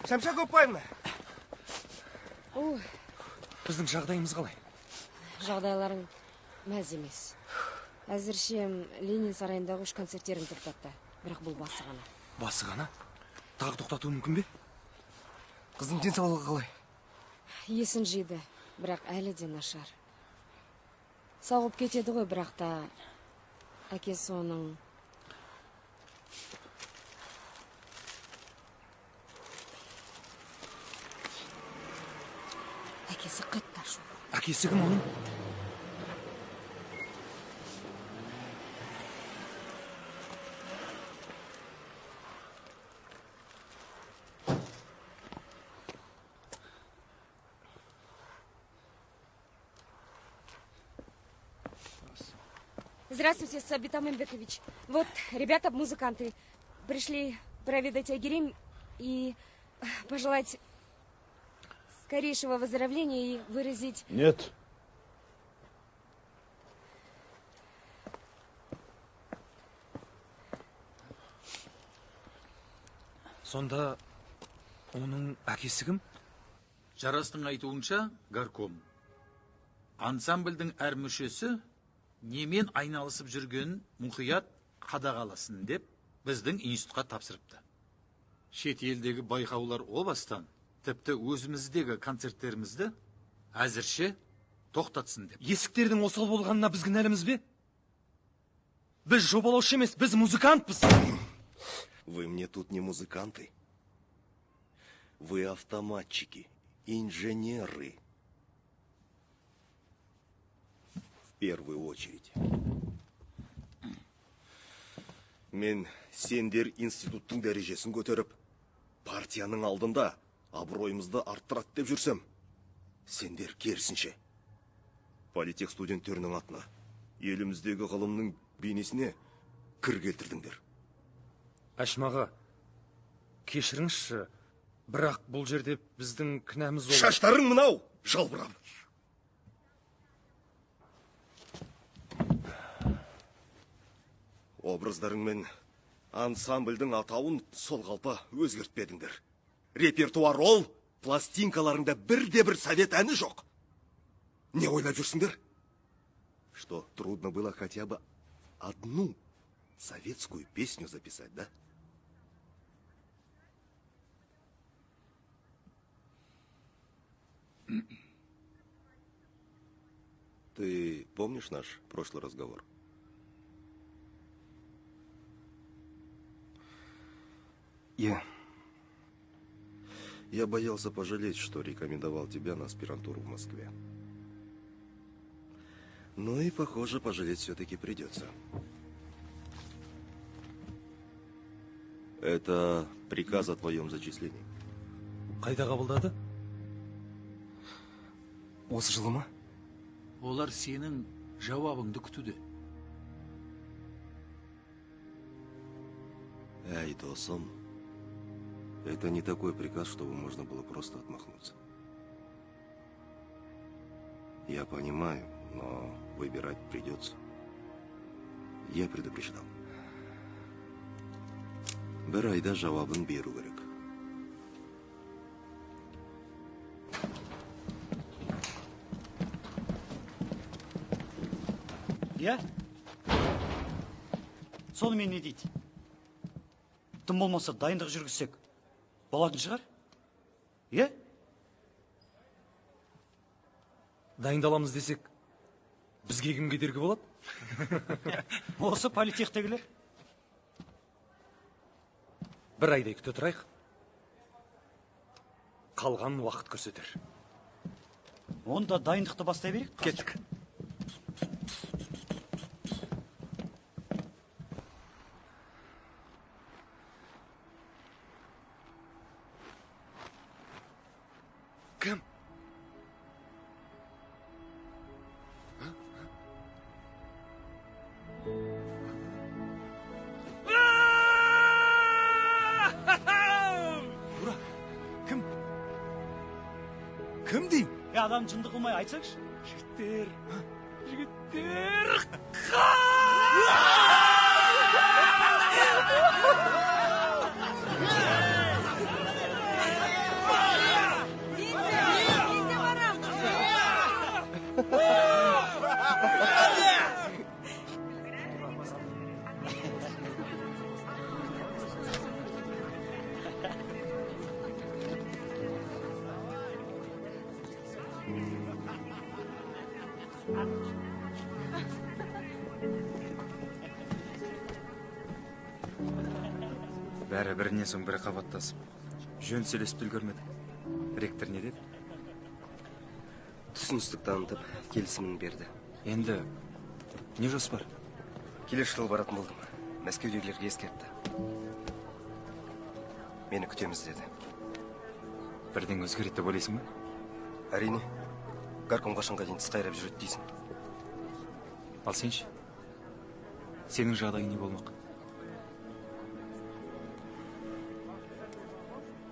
Speaker 13: Шамшат Көпбаевна.
Speaker 14: Біздің жағдайымыз қалай?
Speaker 20: Жағдайларың мәз емес. Әзірше Ленин сарайындағы 3 концерттерін тоқтатты. Бірақ бұл басы ғана.
Speaker 14: Басы ғана? Тағы тоқтатуы мүмкін бе?
Speaker 13: Қыздың денсаулығы қалай?
Speaker 20: Есін жиды, бірақ әлі де нашар. Сауығып кетеді ғой, бірақ та әкесі оның... Әкесі қатты ашу.
Speaker 14: Әкесі кім оның?
Speaker 20: Здравствуйте, Сабит Аманбекович. Вот, ребята, музыканты, пришли проведать Айгерим и пожелать скорейшего выздоровления и выразить...
Speaker 23: Нет.
Speaker 14: Сонда оның әкесі кім?
Speaker 5: Жарастың айтуынша горком. Ансамбльдің әр мүшесі немен айналысып жүргенін мұқият қадағаласын деп біздің институтқа тапсырыпты. Шет елдегі байқаулар о бастан тіпті өзіміздегі концерттерімізді әзірше тоқтатсын деп.
Speaker 14: Есіктердің осал болғанына біз кінәліміз бе? Біз жобалаушы емес, біз музыкантпыз.
Speaker 11: Вы мне тут не музыканты. Вы автоматчики, инженеры. В первую очередь. Мен сендер институттың дәрежесін көтеріп, партияның алдында абыройымызды арттырат деп жүрсем, сендер керісінше. Политех студенттерінің атына, еліміздегі ғылымның бейнесіне кір келтірдіңдер.
Speaker 14: Әшмаға, кешіріңізші, бірақ бұл жерде біздің кінәміз ол...
Speaker 11: Шаштарың мынау, жалбырап. Образдарың мен ансамбльдің атауын сол қалпа өзгертпедіңдер. Репертуар ол, пластинкаларыңда бірде-бір совет әні жоқ. Не ойлап жүрсіңдер? Что, трудно было хотя бы одну советскую песню записать, да? Ты помнишь наш прошлый разговор? Я боялся пожалеть, что рекомендовал тебя на аспирантуру в Москве. Ну и, похоже, пожалеть все-таки придется. Это приказ о твоем зачислении.
Speaker 14: Қайда қабылдады?
Speaker 13: Осы жылы ма?
Speaker 5: Олар сенің жауабыңды күтуде.
Speaker 11: Эй, досым, это не такой приказ, чтобы можно было просто отмахнуться. Я понимаю, но выбирать придется. Я предупреждал. Бір айда жауабын беру керек.
Speaker 16: Я? Сонымен не дейді? Тым болмаса дайындық жүргізсек, болатын шығар? Е?
Speaker 14: Дайындаламыз десек, бізге кім кедергі болады?
Speaker 16: Осы политехтегілер.
Speaker 14: Бір айдай күте тұрайық. Қалған уақыт көрсетер.
Speaker 16: Онда дайындықты бастай берейік.
Speaker 14: Кеттік. Кім?
Speaker 16: адам жынды қылмай айтсаңшы.
Speaker 14: Жігіттер, жігіттер,
Speaker 3: Бәрі бірінен соң бірі қабаттасып, жөн сөйлесіп үлгермеді. Ректор не деді?
Speaker 13: Түсіністік танытып, келісімін берді.
Speaker 3: Енді не жоспар?
Speaker 13: Келесі жылы баратын болдым. Мәскеудегілерге ескертті. Мені күтеміз деді.
Speaker 3: Бірден өзгереді деп ойлайсың ба?
Speaker 13: Әрине. Горком қашанға дейін тіс қайрап жүреді дейсің.
Speaker 3: Ал сенші? Сенің жағдайың не болмақ?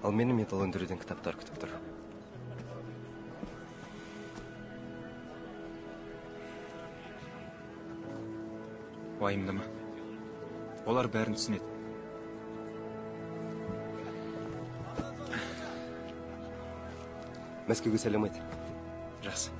Speaker 13: Ал мені металл өндіруден кітаптар күтіп тұр.
Speaker 3: Уайымдама. Олар бәрін түсінеді.
Speaker 13: Мәскеуге сәлем айт.
Speaker 3: Жақсы.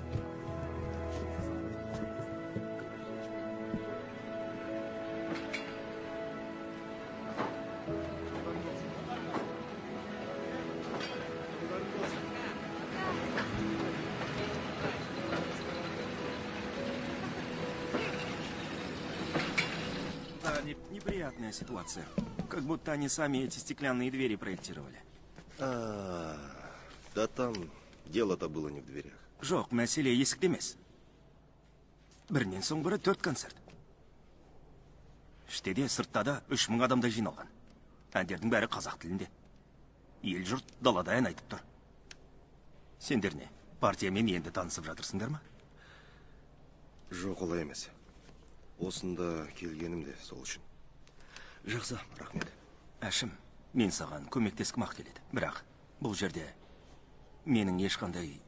Speaker 8: Неприятная ситуация. Как будто они сами эти стеклянные двери проектировали.
Speaker 11: Да там дело-то было не в дверях.
Speaker 8: Жоқ, мәселе есікте емес. Бірінен соң бірі 4 концерт. Іште де, сыртта да 3000 адамдай жиналған. Әндердің бәрі қазақ тілінде. Ел жұрт далада ән айтып тұр. Сендер не, партиямен енді танысып жатырсыңдар ма?
Speaker 11: Жоқ, олай емес. Осында келгенім де сол үшін. Жақсы, рахмет.
Speaker 8: Әшім, мен саған көмектескім ақ келеді. Бірақ бұл жерде менің ешқандай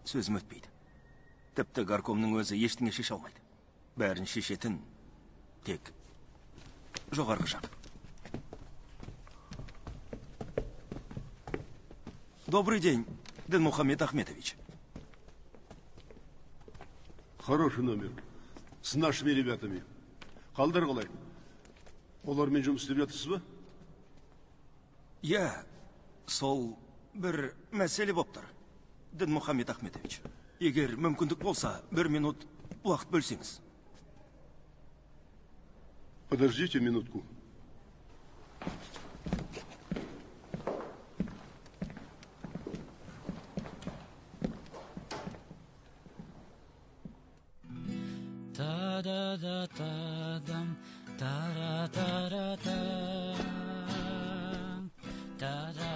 Speaker 8: сөзім өтпейді. Тіпті горкомның өзі ештеңе шеше алмайды. Бәрін шешетін тек жоғарғы жақ. Добрый день, Дінмұхамед Ахметович.
Speaker 23: Хороший номер. С нашими ребятами. Қалдар қалай? Олармен жұмыс істеп жатырсыз ба?
Speaker 8: Я, сол бір мәселе болып тұр. Дінмұхамед Ахметович. Егер мүмкіндік болса, 1 минут уақыт бөлсеңіз.
Speaker 23: Подождите минутку.
Speaker 16: Та-да-да-та-дам, та-ра-та-ра-та.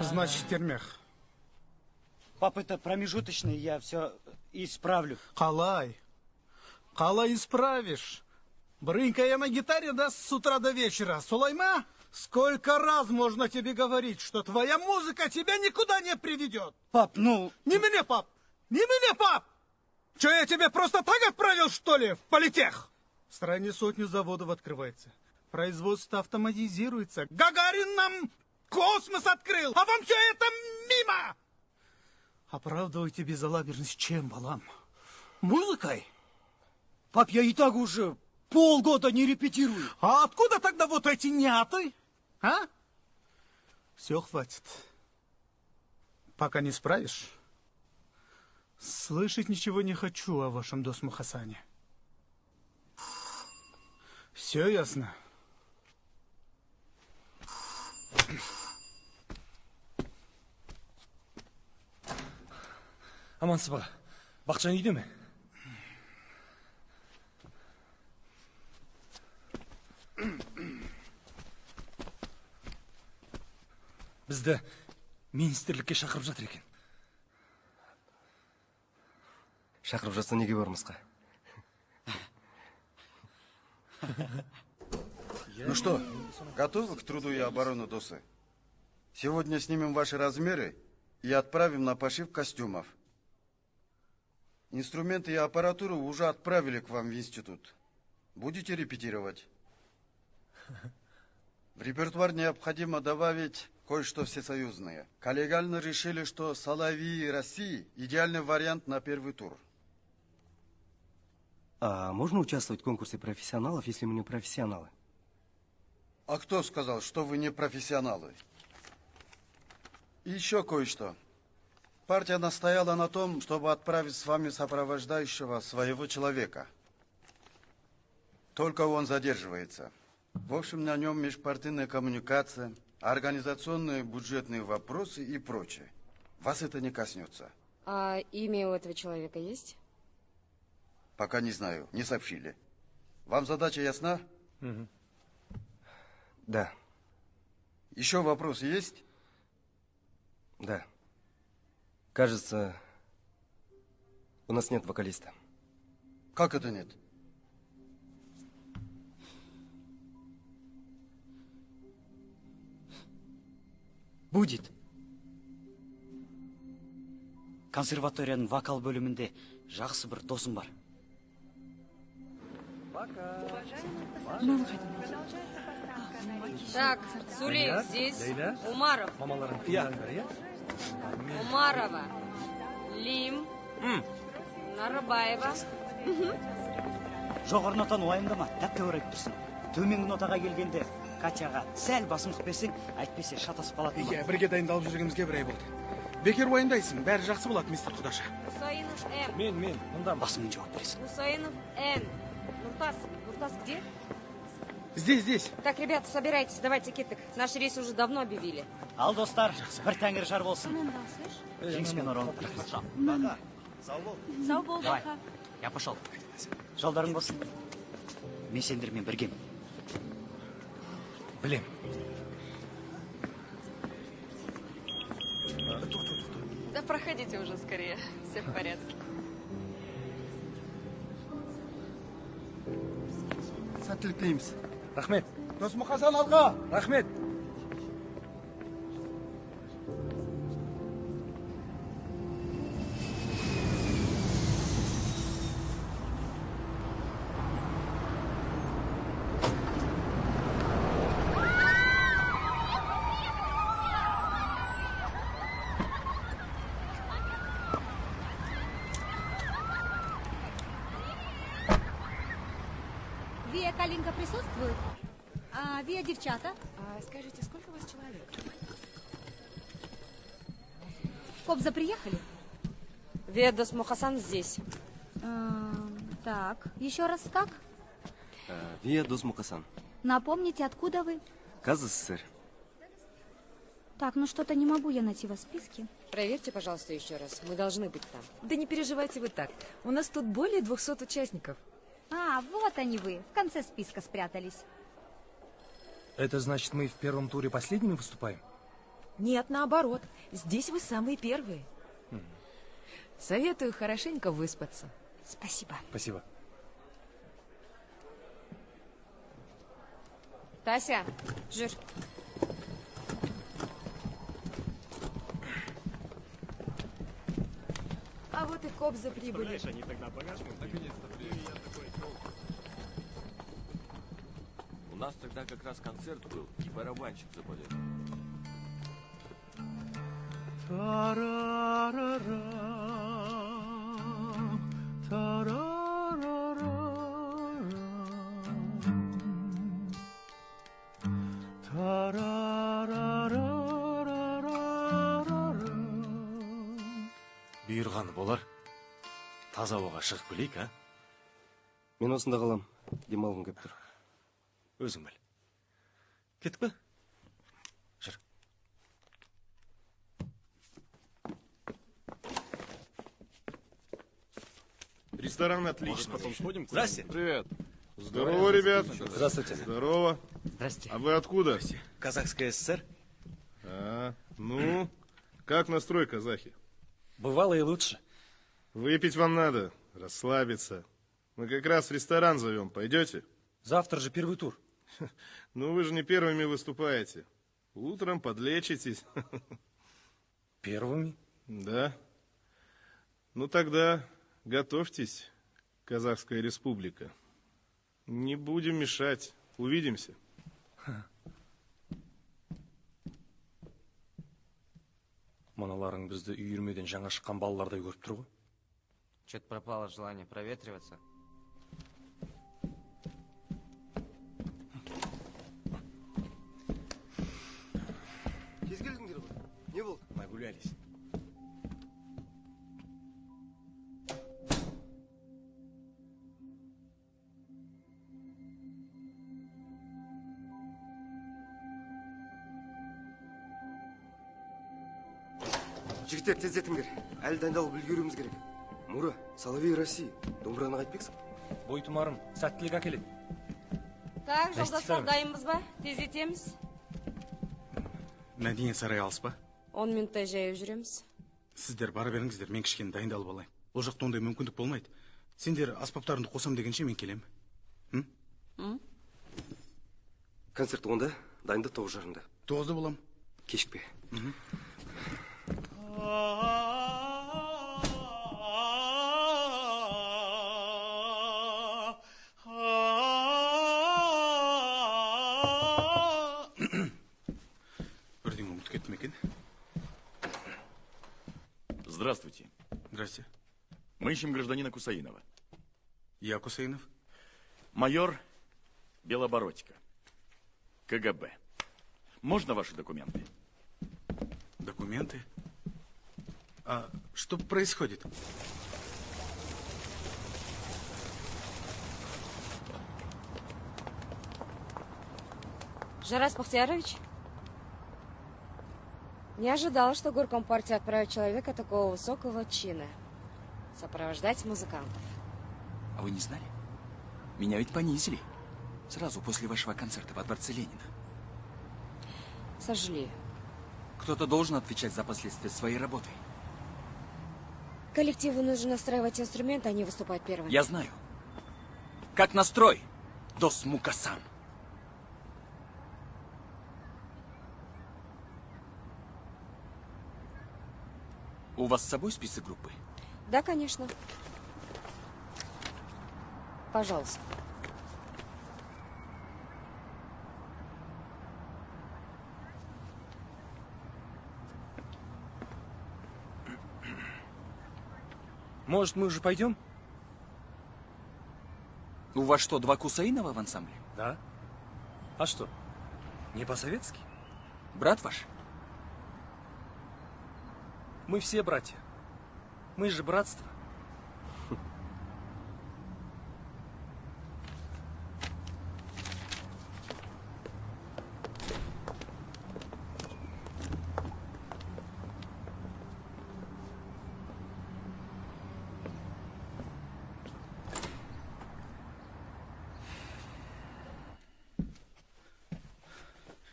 Speaker 21: Значит, термех.
Speaker 16: Пап, это промежуточный, я все исправлю.
Speaker 21: Қалай исправишь? Брынька я на гитаре даст с утра до вечера. Сулайма, сколько раз можно тебе говорить, что твоя музыка тебя никуда не приведет?
Speaker 16: Пап, ну...
Speaker 21: Не меня, пап! Че, я тебя просто так отправил, что ли, в политех? В стране сотни заводов открывается. Производство автоматизируется. Гагарин нам космос открыл, а вам все это мимо! Оправдывайте безалаберность чем, Балам? Музыкой?
Speaker 16: Пап, я и так уже полгода не репетирую.
Speaker 21: А откуда тогда вот эти няты? А? Все, хватит. Пока не справишь, слышать ничего не хочу о вашем Досму Хасане. Все ясно?
Speaker 14: Амансыз ба, бақшан үйде ме? Бізді министрлікке шақырып жатыр екен.
Speaker 13: Шақырып жатса неге бармасқа?
Speaker 15: Ну что, готовы к труду и оборону Досы? Сегодня снимем ваши размеры и отправим на пошив костюмов. Инструменты и аппаратуру уже отправили к вам в институт. Будете репетировать? В репертуар необходимо добавить кое-что всесоюзное. Коллегиально решили, что «Соловьи России» – идеальный вариант на первый тур.
Speaker 13: А можно участвовать в конкурсе профессионалов, если мы не профессионалы?
Speaker 15: А кто сказал, что вы не профессионалы? И еще кое-что. Партия настояла на том, чтобы отправить с вами сопровождающего своего человека. Только он задерживается. В общем, на нем межпартийная коммуникация, организационные бюджетные вопросы и прочее. Вас это не коснется.
Speaker 20: А имя у этого человека есть?
Speaker 15: Пока не знаю, не сообщили. Вам задача ясна?
Speaker 13: Угу. Да.
Speaker 15: Еще вопросы есть?
Speaker 13: Да. Кажется, у нас нет вокалиста.
Speaker 15: Как это нет?
Speaker 16: Будет. Консерваторияның вокал бөлімінде жақсы бір досым бар.
Speaker 20: Ну, выходи. Так, Сулеев здесь. Умаров. Умарова. Лим. Нарыбаева.
Speaker 16: Жоғары нотаны уайымдама, тәп-тәуірек тұрсын. Төменгі нотаға келгенде Катяға сәл басымдық берсең, әйтпесе шатасып қалатын.
Speaker 21: Иә, бірге дайындалып жүргенімізге бір ай болды. Бекер уайымдайсың, бәрі жақсы болады, мистер Құдаша.
Speaker 20: Хусаинов М.
Speaker 21: Мен, мындан
Speaker 16: басымен жауап бересің.
Speaker 20: Хусаинов Н. Нуртас где?
Speaker 21: Здесь.
Speaker 20: Так, ребята, собирайтесь, давайте кеттік. Наш рейс уже давно объявили.
Speaker 16: Ал, достар, бір тәңір жар болсын. Жеңіспен оралып, рахмет.
Speaker 21: Бақа, сау бол.
Speaker 20: Сау бол,
Speaker 16: Давай,
Speaker 20: Бақа.
Speaker 16: я пошел. Жолдарың болсын. Мен сендермен біргемін.
Speaker 21: Блин.
Speaker 9: Да проходите уже скорее, все в порядке.
Speaker 21: Сәттілік тілейміз. Рахмет. Досмұқасан алға. Рахмет.
Speaker 7: Вия Калинка присутствует? А Вия девчата?
Speaker 9: Скажите, сколько у вас человек?
Speaker 7: Кобза приехали?
Speaker 20: Вия Досмухасан здесь.
Speaker 7: Так, еще раз как?
Speaker 13: Вия Досмухасан.
Speaker 7: Напомните, откуда вы?
Speaker 13: КЗССР.
Speaker 7: Так, ну что-то не могу я найти вас в списке.
Speaker 20: Проверьте, пожалуйста, еще раз. Мы должны быть там.
Speaker 10: Да не переживайте вы так. У нас тут более 200 участников.
Speaker 7: А, вот они вы, в конце списка спрятались.
Speaker 14: Это значит, мы в первом туре последними выступаем?
Speaker 10: Нет, наоборот. Здесь вы самые первые. Советую хорошенько выспаться.
Speaker 7: Спасибо.
Speaker 14: Спасибо.
Speaker 20: Тася, жир.
Speaker 10: А вот и кобза прибыли.
Speaker 4: Они тогда У нас тогда как раз концерт был, и барабанщик заболел.
Speaker 14: Бұйырғаны болар. Таза ауаға шығып келейік, а?
Speaker 13: Мен осында қалам. Демалғым кеп тұр.
Speaker 14: Өзің біл. Кеттік пе? Жүр.
Speaker 12: Ресторан отлично.
Speaker 4: Потом сходим.
Speaker 12: Здрасте.
Speaker 4: Привет.
Speaker 12: Здорово, ребят.
Speaker 14: Здравствуйте.
Speaker 12: Здорово.
Speaker 16: Здрасте.
Speaker 12: А вы откуда?
Speaker 14: Казахская ССР.
Speaker 12: Ну, как настрой, казахи?
Speaker 14: Бывало и лучше.
Speaker 12: Выпить вам надо, расслабиться. Мы как раз в ресторан зовем. Пойдете?
Speaker 14: Завтра же первый тур.
Speaker 12: Ну, вы же не первыми выступаете. Утром подлечитесь.
Speaker 14: Первыми?
Speaker 12: Да. Ну, тогда Готовьтесь, Казахская республика. Не будем мешать. Увидимся.
Speaker 14: Мыналарың бізді үйірмеден жаңа шыққан балалардай көріп тұр ғой.
Speaker 2: Что-то пропало желание проветриваться.
Speaker 13: Тез келдіңдер ғой. Не болды?
Speaker 14: Нагулялись.
Speaker 13: Жігіттер, тездетіңдер. Әлі дайындалып үлгеруіміз керек. Мура, Соловей России. Домбыраны қайтпексің?
Speaker 14: Бойтұмарым, сәттілік әкеледі.
Speaker 20: Так, жолдастар, дайынбыз ба? Тездетеміз.
Speaker 21: Мәдениет сарайы алыс па?
Speaker 20: 10 минуттай жаяу жүреміз.
Speaker 21: Сіздер бара беріңіздер, мен кішкене дайындалып алайын. Ол жақта ондай мүмкіндік болмайды. Сендер аспаптарыңды қосам дегенше мен келем.
Speaker 13: Концерт 10-да, дайында 9:30-да.
Speaker 21: 9-да болам.
Speaker 13: Кешікпе.
Speaker 21: Бірден ұмытып кеттім екен.
Speaker 17: Здравствуйте.
Speaker 21: Здрасте.
Speaker 17: Мы ищем гражданина Кусаинова.
Speaker 21: Я Кусаинов.
Speaker 17: Майор Белобородько. КГБ. Можно ваши документы?
Speaker 21: Документы? А что происходит?
Speaker 20: Жарас Бахтиярович? Не ожидала, что горком партии отправит человека такого высокого чина. Сопровождать музыкантов.
Speaker 6: А вы не знали? Меня ведь понизили. Сразу после вашего концерта во дворце Ленина.
Speaker 20: Сожалею.
Speaker 6: Кто-то должен отвечать за последствия своей работы.
Speaker 20: Коллективу нужно настраивать инструменты, а не выступать первыми.
Speaker 6: Я знаю. Как настрой? Дос Мукасан. У вас с собой список группы?
Speaker 20: Да, конечно. Пожалуйста.
Speaker 14: Может, мы уже пойдем?
Speaker 6: У вас что, 2 Кусаинова в ансамбле?
Speaker 14: Да. А что, не по-советски?
Speaker 6: Брат ваш?
Speaker 14: Мы все братья. Мы же братство.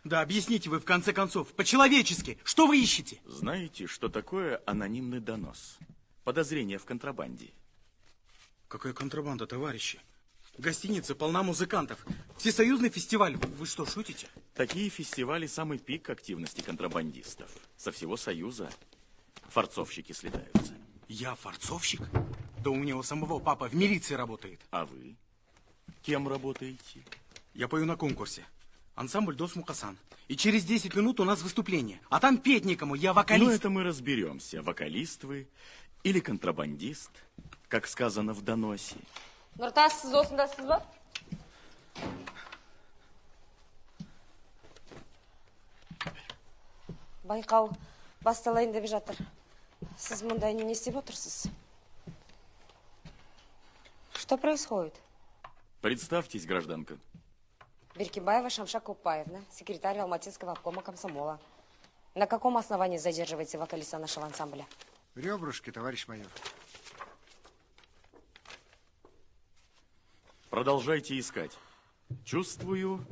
Speaker 21: Да объясните вы, в конце концов, по-человечески, что вы ищете?
Speaker 17: Знаете, что такое анонимный донос? Подозрение в контрабанде.
Speaker 21: Какая контрабанда, товарищи? Гостиница полна музыкантов. Всесоюзный фестиваль. Вы что, шутите?
Speaker 17: Такие фестивали самый пик активности контрабандистов. Со всего Союза форцовщики слетаются.
Speaker 21: Я форцовщик? Да у меня у самого папа в милиции работает.
Speaker 17: А вы? Кем работаете?
Speaker 21: Я пою на конкурсе. Ансамбль Дос Мукасан. И через 10 минут у нас выступление. А там петь некому, я вокалист.
Speaker 17: Ну, это мы разберемся. Вокалист вы или контрабандист, как сказано в доносе.
Speaker 20: Нұртас, сіз осындасыз ба? Байқау басталайын деп жатыр. Сіз мұнда не істеп отырсыз? Что происходит?
Speaker 17: Представьтесь, гражданка.
Speaker 20: Беркимбаева Шамшак Купаевна, секретарь Алматинского обкома комсомола. На каком основании задерживаете вокалиста нашего ансамбля?
Speaker 19: Ребрышки, товарищ майор.
Speaker 17: Продолжайте искать. Чувствую,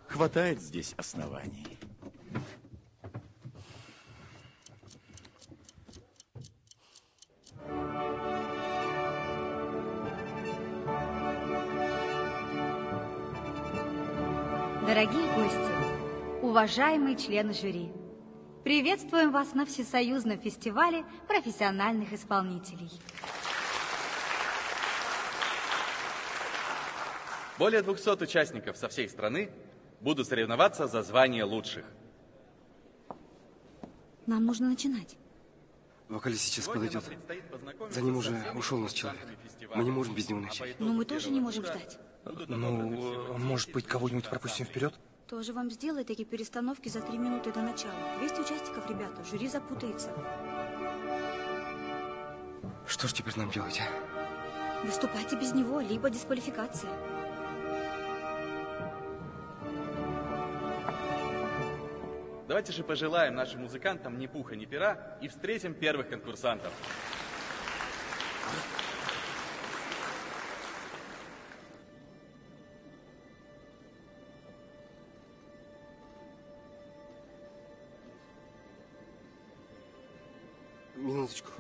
Speaker 17: хватает здесь оснований.
Speaker 24: Дорогие гости, уважаемые члены жюри, приветствуем вас на Всесоюзном фестивале профессиональных исполнителей.
Speaker 1: Более 200 участников со всей страны будут соревноваться за звание лучших.
Speaker 7: Нам нужно начинать.
Speaker 13: Вокалист сейчас подойдет. За ним уже ушел наш человек. Мы не можем без него начать.
Speaker 7: Но мы тоже не можем ждать.
Speaker 14: Ну, может быть, кого-нибудь пропустим вперед?
Speaker 7: Тоже вам сделает такие перестановки за 3 минуты до начала. 200 участников, ребята, жюри запутается.
Speaker 13: Что ж теперь нам делать, а?
Speaker 7: Выступайте без него, либо дисквалификация.
Speaker 1: Давайте же пожелаем нашим музыкантам ни пуха, ни пера и встретим первых конкурсантов.
Speaker 13: Минуточку.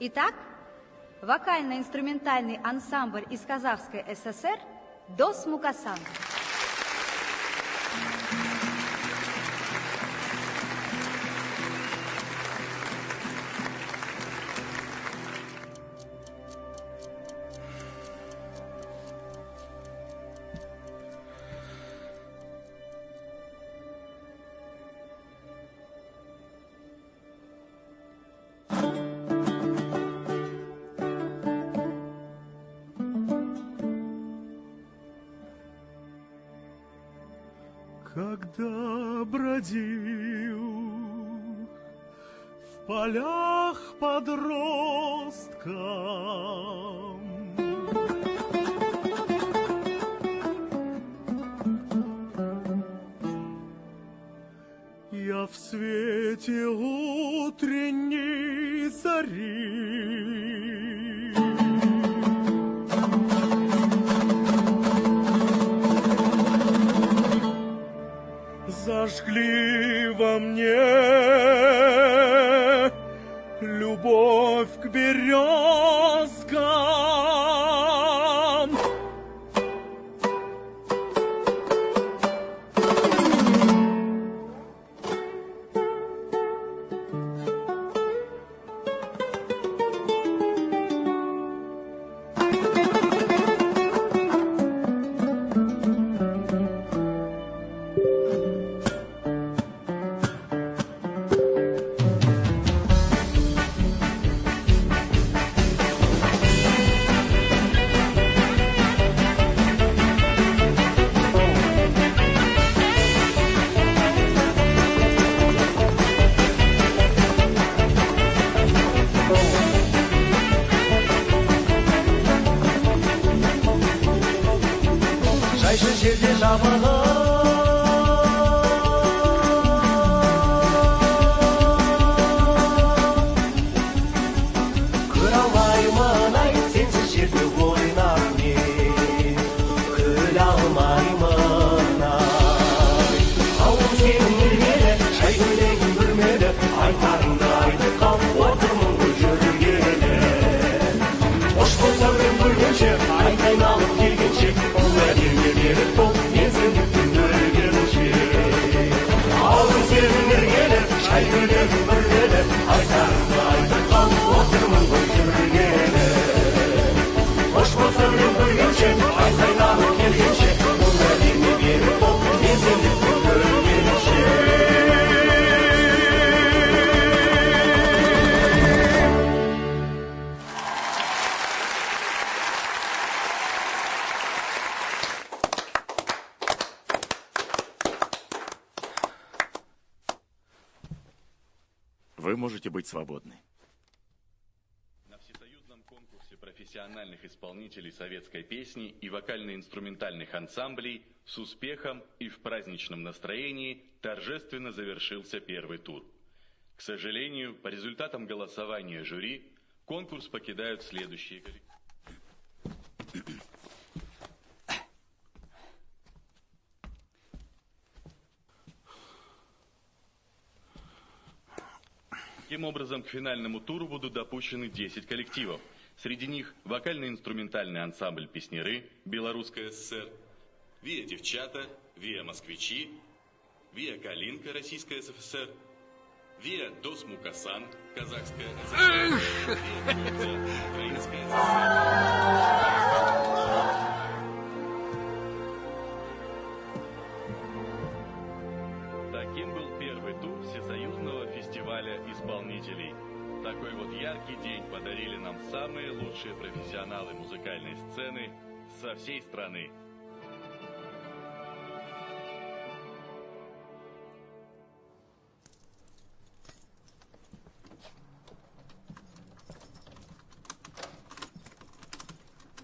Speaker 24: Итак, вокально-инструментальный ансамбль из Казахской ССР «Дос Мукасан».
Speaker 5: Когда бродил в полях подростком, я в свете утренней зари зажгли во мне любовь к березкам. Жайшы жерде жабылып көре алмаймын ай сенсіз жерде ойнап мен күле алмаймын ай ауыл сенің іргелі шай көйлегің бүрмелі айтарыңды айтып қал отырмын ғой жүргелі қош болса өмір көргенше айтайын алып келгенше уәдеңе берік бол мен сені күндіргенше ауыл сенің іргелі шай көйлегің бүрмелі айтарыңды айтып қал отырмын ғой жүргелі қош болса өмір көргенше айтайын алып келгенше уәдеңе берік бол мен сені күндіргенше
Speaker 17: Вы можете быть свободны.
Speaker 1: На всесоюзном конкурсе профессиональных исполнителей советской песни и вокально-инструментальных ансамблей с успехом и в праздничном настроении торжественно завершился первый тур. К сожалению, по результатам голосования жюри конкурс покидают следующие коллективы. Таким образом, к финальному туру будут допущены 10 коллективов. Среди них вокально-инструментальный ансамбль «Песняры», Белорусская ССР, «Виа девчата», «Виа москвичи», Виа Калинка, Российская СФСР, Виа Дос-Мукасан, Казахская ССР, Виа Кольца, Украинская ССР. Таким был первый тур Всесоюзного фестиваля исполнителей. Такой вот яркий день подарили нам самые лучшие профессионалы музыкальной сцены со всей страны.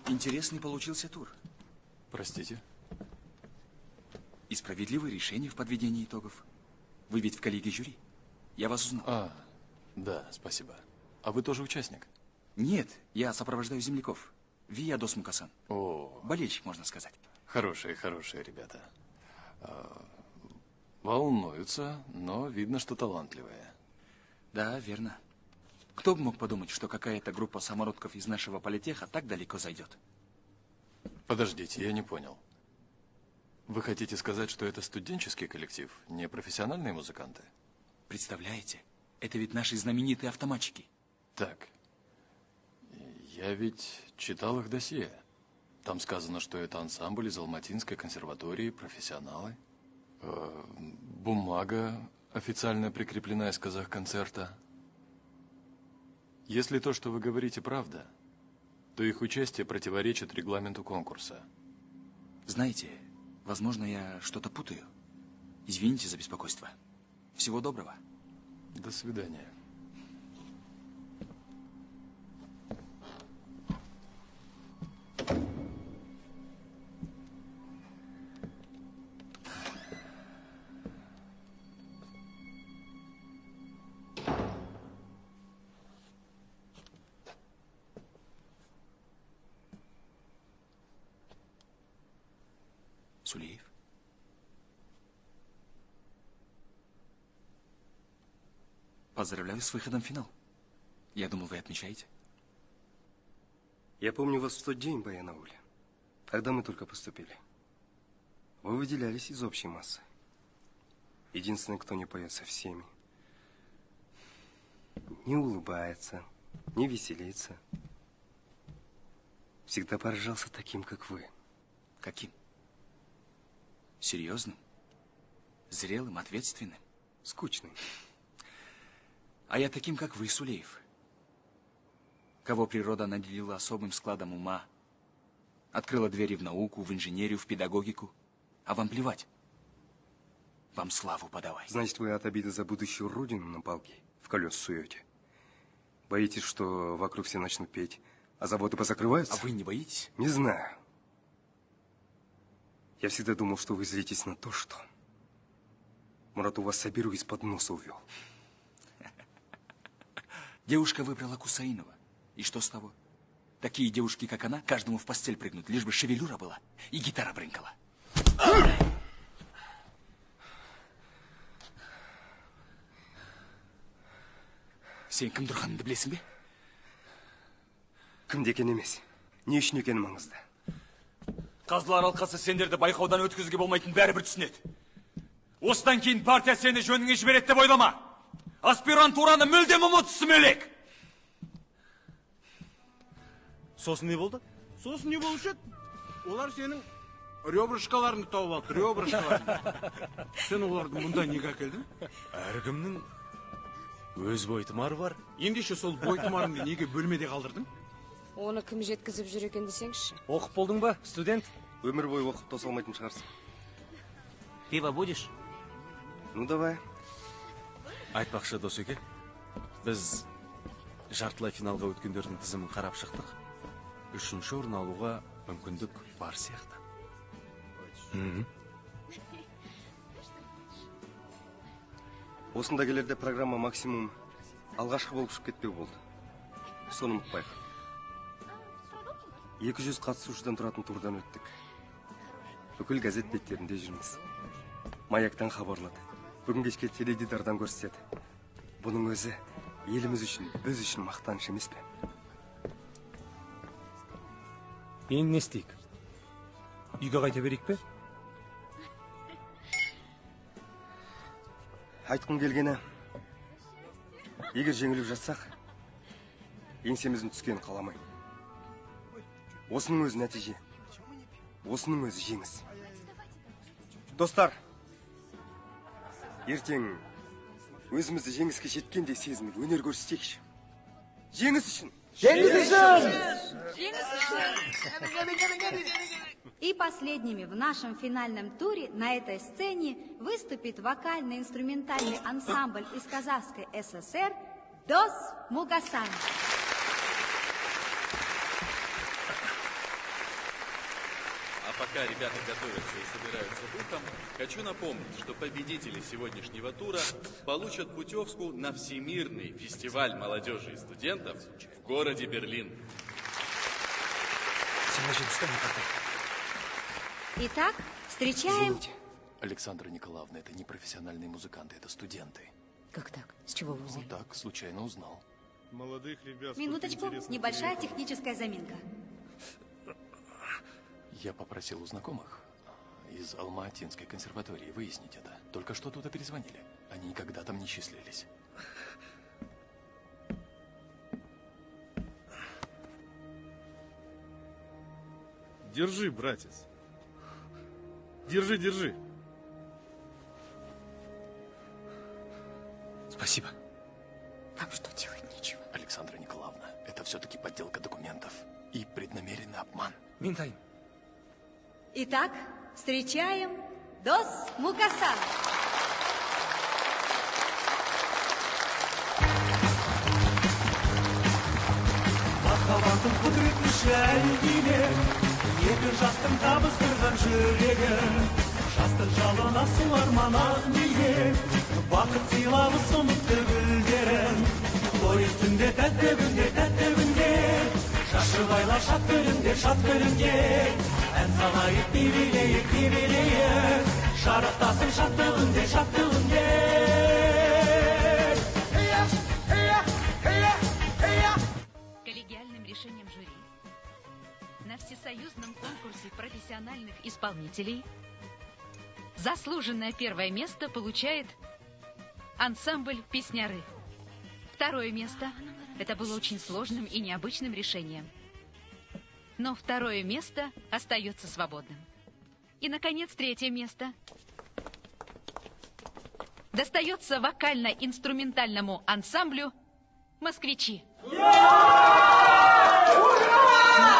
Speaker 6: Интересный получился тур.
Speaker 3: Простите?
Speaker 6: И справедливое решение в подведении итогов. Вы ведь в коллегии жюри. Я вас узнал.
Speaker 3: Да, спасибо. А вы тоже участник?
Speaker 6: Нет, я сопровождаю земляков. Виа Дос-Мукасан. Болельщик, можно сказать.
Speaker 3: Хорошие ребята. Волнуются, но видно, что талантливые.
Speaker 6: Да, верно. Кто бы мог подумать, что какая-то группа самородков из нашего политеха так далеко зайдет?
Speaker 3: Подождите, я не понял. Вы хотите сказать, что это студенческий коллектив, не профессиональные музыканты?
Speaker 6: Представляете? Это ведь наши знаменитые автоматчики.
Speaker 3: Так. Я ведь читал их досье. Там сказано, что это ансамбль из Алматинской консерватории, профессионалы. Бумага официально прикрепленная из Казахконцерта. Если то, что вы говорите, правда, то их участие противоречит регламенту конкурса.
Speaker 6: Знаете, возможно, я что-то путаю. Извините за беспокойство. Всего доброго.
Speaker 3: До свидания.
Speaker 6: Сулеев? Поздравляю с выходом в финал. Я думал, вы отмечаете.
Speaker 13: Я помню вас в тот день, Баянауль, когда мы только поступили. Вы выделялись из общей массы. Единственный, кто не поет со всеми. Не улыбается, не веселится. Всегда поражался таким, как вы.
Speaker 6: Каким? Серьезным? Зрелым, ответственным?
Speaker 13: Скучным.
Speaker 6: А я таким, как вы, Сулеев. Кого природа наделила особым складом ума. Открыла двери в науку, в инженерию, в педагогику. А вам плевать. Вам славу подавай.
Speaker 13: Значит, вы от обиды за будущую родину на палке в колес суете? Боитесь, что вокруг все начнут петь, а заводы позакрываются?
Speaker 6: А вы не боитесь?
Speaker 13: Не знаю. Я всегда думал, что вы злитесь на то, что Мурат у вас Сабиру из-под носа увел.
Speaker 6: Девушка выбрала Кусаинова. И что с того? Такие девушки, как она, каждому в постель прыгнут, лишь бы шевелюра была и гитара брынкала. Сен кім тұрғаныңды білесің бе?
Speaker 13: Кімде екен емес. Не үшін екені маңызды.
Speaker 6: Қазылар алқасы сендерді байқаудан өткізуге болмайтын бәрібір түсінеді. Осыдан кейін партия сені жөніңе жібереді деп ойлама. Аспирантураны мүлдем ұмытысы мөлек.
Speaker 21: Сосын не болды? Сосын не болушы еді? Олар сенің ребрышкаларыңды тауып алды, ребрышкаларыңды. Сен олардың мұнда неге әкелдің?
Speaker 14: Әркімнің өз бойтымары бар.
Speaker 21: Ендеше сол бойтымарыңды неге бөлмеде қалдырдың?
Speaker 20: Оны кім жеткізіп жүр екен десеңізші?
Speaker 14: Оқып болдың ба, студент?
Speaker 13: Өмір бойы оқып тоса алмайтын шығарсың.
Speaker 16: Пиво будешь?
Speaker 13: Ну, давай.
Speaker 14: Айтпақшы, Досеке, біз жартылай финалға өткендердің тізімін қарап шықтық. 3-ші орын алуға мүмкіндік бар сияқты.
Speaker 13: Осында келерде программа максимум алғашқы болып шығып кетпеу болды. Соны ұмытпайық. 200 қатысушыдан тұратын турдан өттік. Бүкіл газет беттерінде жүрміз. Маяктан хабарлады. Бүгін кешке теледидардан көрсетеді. Бұның өзі еліміз үшін, біз үшін мақтаныш емес пе?
Speaker 14: Енді не істейік? Үйге қайта берейік пе?
Speaker 13: Айтқым келгені, егер жеңіліп жатсақ, еңсеміздің түскенін қаламайм. Осының өзі нәтиже, осының өзі жеңіс. Достар, ертең өзімізді жеңіске жеткендей сезініп өнер көрсетейікші. Жеңіс үшін!
Speaker 21: Жеңіс
Speaker 7: үшін! И последними в нашем финальном туре на этой сцене выступит вокально-инструментальный ансамбль из Казахской ССР «Дос Мукасан».
Speaker 1: А пока ребята готовятся и собираются духом, хочу напомнить, что победители сегодняшнего тура получат путевку на Всемирный фестиваль молодежи и студентов в городе Берлин.
Speaker 7: Итак, встречаем...
Speaker 3: Извините, Александра Николаевна, это не профессиональные музыканты, это студенты.
Speaker 20: Как так? С чего вы узнали?
Speaker 3: Вот так, случайно узнал.
Speaker 23: Молодых ребят...
Speaker 7: Минуточку, небольшая техническая заминка.
Speaker 3: Я попросил у знакомых из Алма-Атинской консерватории выяснить это. Только что туда перезвонили. Они никогда там не числились.
Speaker 12: Держи, братец. Держи, держи.
Speaker 14: Спасибо.
Speaker 20: Нам что, делать нечего?
Speaker 3: Александра Николаевна, это все-таки подделка документов и преднамеренный обман.
Speaker 14: Минтай.
Speaker 7: Итак, встречаем Дос Мукасан.
Speaker 5: Махаббатым құдіретті шәлгене, екі жастың табыстырған жүрегі, жастық жалына сулар манақ неге, бақыт сыйлағы сұмытты гүлдерін, той үстінде тәтті күнде, шашып айла шат күлімдер, ән салайық билейік, шарықтасын шаттығынде.
Speaker 8: Коллегиальным решением жюри на всесоюзном конкурсе профессиональных исполнителей заслуженное первое место получает ансамбль «Песняры». Второе место – это было очень сложным и необычным решением. Но второе место остается свободным. И, наконец, третье место достается вокально-инструментальному ансамблю «Москвичи». Но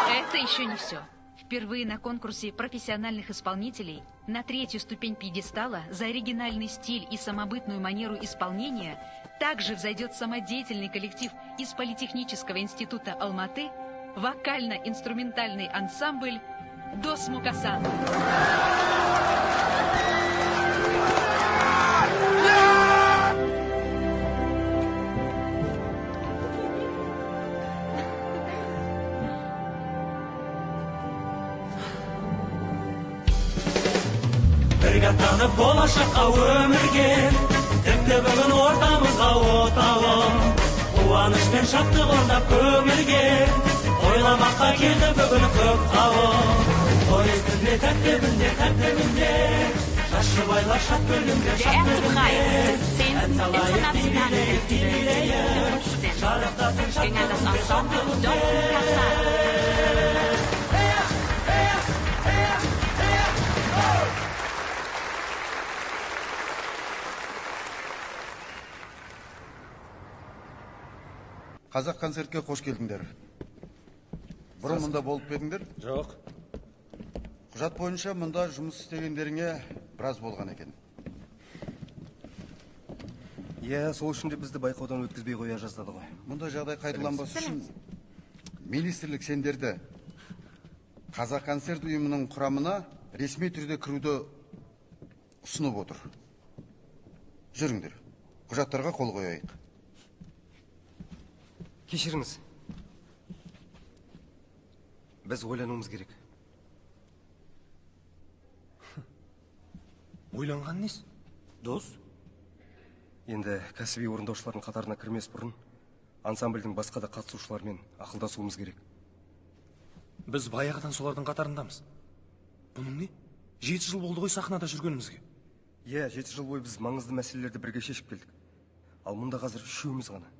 Speaker 8: это еще не все. Впервые на конкурсе профессиональных исполнителей на третью ступень пьедестала за оригинальный стиль и самобытную манеру исполнения также взойдет самодеятельный коллектив из Политехнического института Алматы, вокально-инструментальный ансамбль «Дос Мукасан».
Speaker 5: Бірге аттанып болашаққа өмірге, тіпті бүгін ортамызға оталым, қуаныш пен шаттық орнап көңілге, ойламаққа келді бүгін көп қауым. Той үстінде тәтті күнде, шашып айла шат күлімдер, ән салайық билейік, шарықтасын шаттығынде.
Speaker 15: Қазақ концертке қош келдіңдер. Бұрын мұнда болып педіңдер?
Speaker 14: Жоқ.
Speaker 15: Құжат бойынша мұнда жұмыс істегендеріңе біраз болған екен.
Speaker 13: Иә, сол үшін де бізді байқаудан өткізбей қоя жаздады ғой.
Speaker 15: Мұнда жағдай қайталанбас үшін министрлік сендерді Қазақ концерт ұйымының құрамына ресми түрде кіруді ұсынып отыр. Жүріңдер, құжаттарға қол қояйық.
Speaker 13: Кешіріңіз. Біз ойлануымыз керек.
Speaker 14: Ойланған нес? Дос?
Speaker 13: Енді кәсіби орындаушылардың қатарына кірмес бұрын ансамбльдің басқа да қатысушылармен ақылдасуымыз керек.
Speaker 14: Біз баяғыдан солардың қатарындамыз. Бұның не? 7 жыл болды ғой сахнада жүргенімізге.
Speaker 13: Иә, 7 жыл бойы біз маңызды мәселелерді бірге шешіп келдік. Ал мұнда қазір үшеуміз ғана.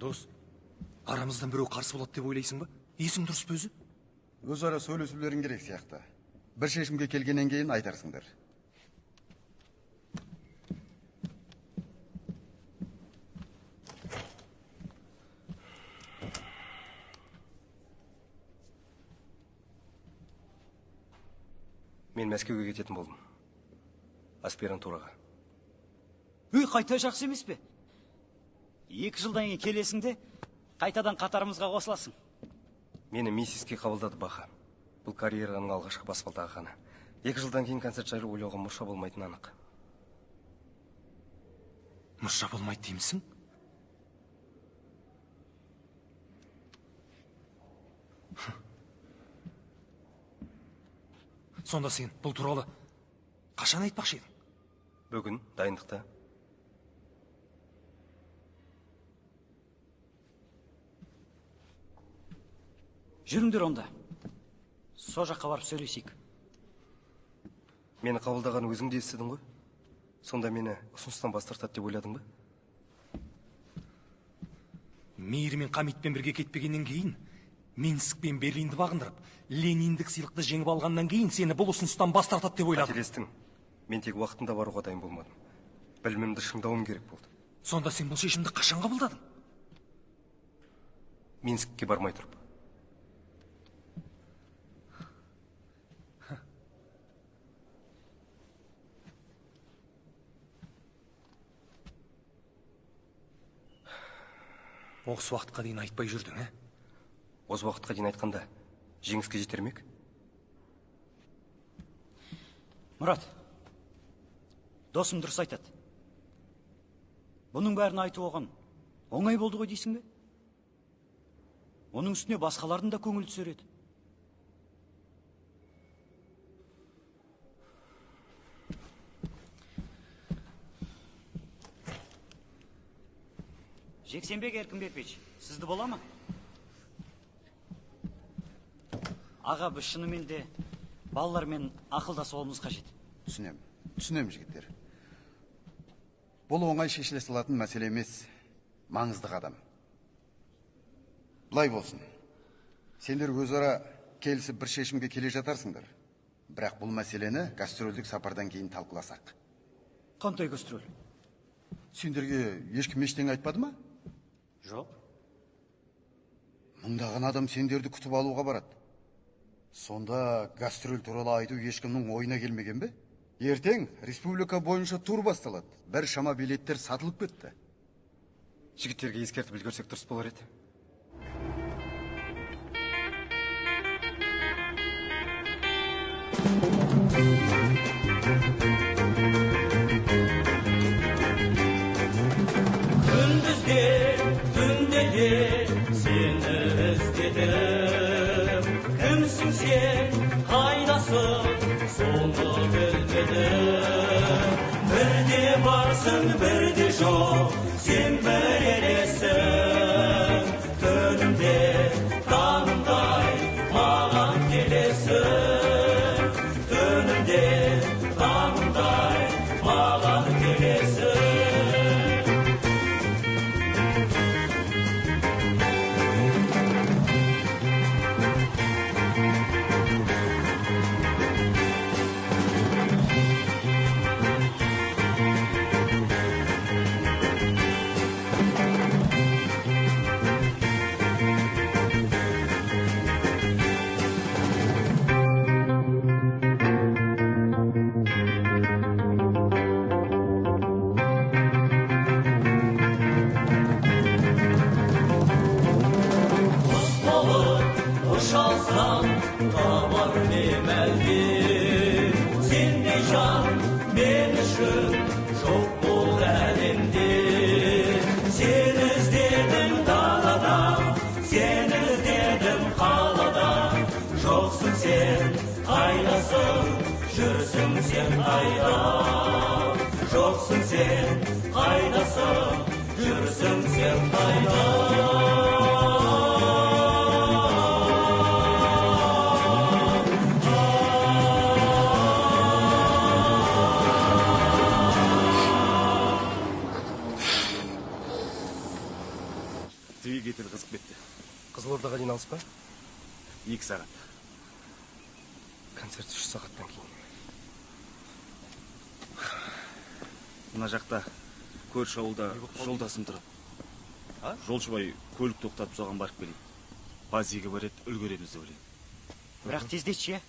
Speaker 14: Дос, арамыздан біреу қарсы болады деп ойлайсың ба? Есің дұрыс па өзі?
Speaker 15: Өзара сөйлесулерің керек сияқты. Бір шешімге келгеннен кейін айтарсыңдар.
Speaker 13: Мен Мәскеуге кететін болдым. Аспирантураға.
Speaker 16: Қайта жақсы емес пе? 2 жылдан кейін келесің де, қайтадан қатарымызға қосыласың.
Speaker 13: Мені миссиске қабылдады Баха. Бұл карьераның алғашқы баспалдағы ғана. 2 жылдан кейін концерт жайлы ойлауға мұрша болмайтын анық.
Speaker 14: Мұрша болмайды деймісің? Сонда сен бұл туралы қашан айтпақшы едің?
Speaker 13: Бүгін дайындықта.
Speaker 16: Жүріңдер онда. Со жаққа барып сөйлесейік.
Speaker 13: Мені қабылдаған өзің де естідің ғой? Сонда мені ұсыныстан бас тартады деп ойладың ба?
Speaker 14: Мейір мен Қамитпен бірге кетпегеннен кейін, Минск пен Берлинді бағындырып, Лениндік сыйлықты жеңіп алғаннан кейін сені бұл ұсыныстан бас тартады деп ойладым.
Speaker 13: Қателестің. Мен тек уақытында баруға дайын болмадым. Білімімді шыңдауым керек болды.
Speaker 14: Сонда сен бұл шешімді қашан қабылдадың?
Speaker 13: Минскке бармай тұрып.
Speaker 14: Осы уақытқа дейін айтпай жүрдің, ә?
Speaker 13: Осы уақытқа дейін айтқанда, жеңіске жетермек?
Speaker 16: Мұрат, досым дұрыс айтады. Бұның бәрін айту оған оңай болды ғой дейсің бе? Оның үстіне басқалардың да көңіл түсер еді. Жексенбек Еркінбекович, сізді бола ма? Аға, біз шынымен де балалармен ақылдасуымыз қажет.
Speaker 15: Түсінем, жігіттер. Бұл оңай шешіле салатын мәселе емес, маңызды қадам. Бұлай болсын. Сендер өзара келісіп бір шешімге келе жатарсыңдар. Бірақ бұл мәселені гастрольдік сапардан кейін талқыласақ.
Speaker 16: Қандай гастроль?
Speaker 15: Сендерге ешкім ештеңе айтпады ма?
Speaker 16: Жоқ.
Speaker 15: Мыңдаған адам сендерді күтіп алуға барады. Сонда гастроль туралы айту ешкімнің ойына келмеген бе? Ертең республика бойынша тур басталады. Бір шама билеттер сатылып кетті.
Speaker 13: Жігіттерге ескертіп үлгерсек дұрыс болар еді.
Speaker 5: Күндізде, түнде де сені іздедім. Кімсің сен, қайдасың, соны білмедім. Бірде барсың, бірде жоқ, сен бір елесің. Түнімде таңдай маған келесің. Түнімде таңдай маған келесің. Uçalsan tabar memeli. Sende can men üçün çok bol elinde. Sen izledim dağda, sen izledim kalada. Yoksun sen kaydasın, жүрсің sen kayda. Yoksun sen kaydasın, жүрсің sen kayda.
Speaker 13: сағатқа дейін алыс па?
Speaker 14: 2 сағат.
Speaker 13: Концерт 3 сағаттан кейін.
Speaker 14: Мына жақта көрші ауылда жолдасым тұрады. Жолшыбай көлік тоқтатып соған барып келейін. Базиге барады, үлгереміз деп ойлаймын.
Speaker 16: Бірақ тездетші,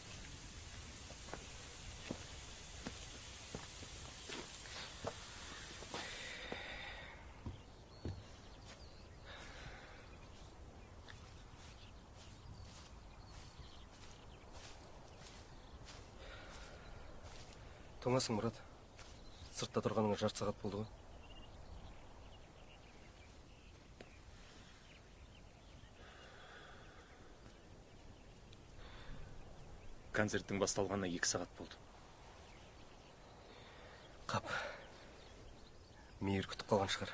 Speaker 13: Тоңасың, Мұрат. Сыртта тұрғаныңа жарты сағат болды ғой.
Speaker 14: Концерттің басталғанына 2 сағат болды.
Speaker 13: Қап. Мейір күтіп қалған шығар.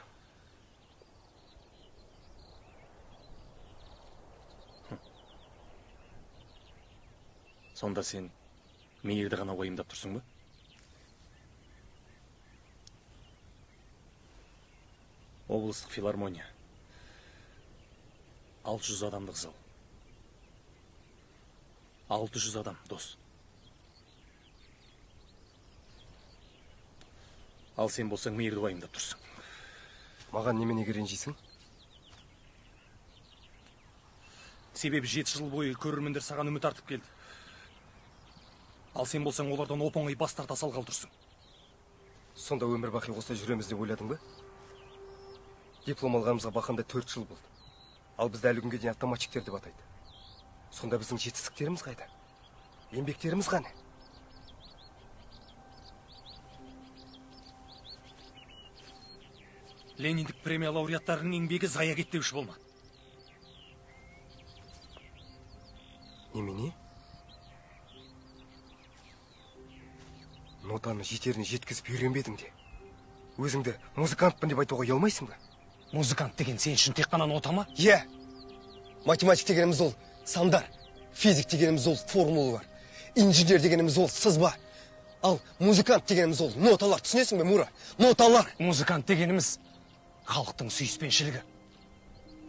Speaker 14: Сонда сен Мейірді ғана ойымдап тұрсың ба? Облыстық филармония. 600 адамдық зал. 600 адам, дос. Ал сен болсаң Мейірді уайымдап тұрсың.
Speaker 13: Маған неменеге ренжисің?
Speaker 14: Себебі 7 жыл бойы көрермендер саған үміт артып келді. Ал сен болсаң олардан оп-оңай бас тарта салғалы тұрсың.
Speaker 13: Сонда өмір бақи осылай жүреміз деп ойладың ба? Диплом алғанымызға бақанда 4 жыл болды. Ал бізді әлі күнге дейін автоматчиктер деп атайды. Сонда біздің жетістіктеріміз қайда? Еңбектеріміз қане?
Speaker 14: Лениндік премия лауреаттарының еңбегі зая кетпеуші болма.
Speaker 13: Немене? Нотаны жетеріне жеткізіп үйренбедің де. Өзіңді музыкантпын деп айтуға ұялмайсың ба?
Speaker 14: Музыкант деген сен үшін тек қана нота ма?
Speaker 13: Иә. Математик дегеніміз ол сандар. Физик дегеніміз ол формулалар. Инженер дегеніміз ол сызба. Ал музыкант дегеніміз ол ноталар. Түсінесің бе, Мура? Ноталар.
Speaker 14: Музыкант дегеніміз халықтың сүйіспеншілігі.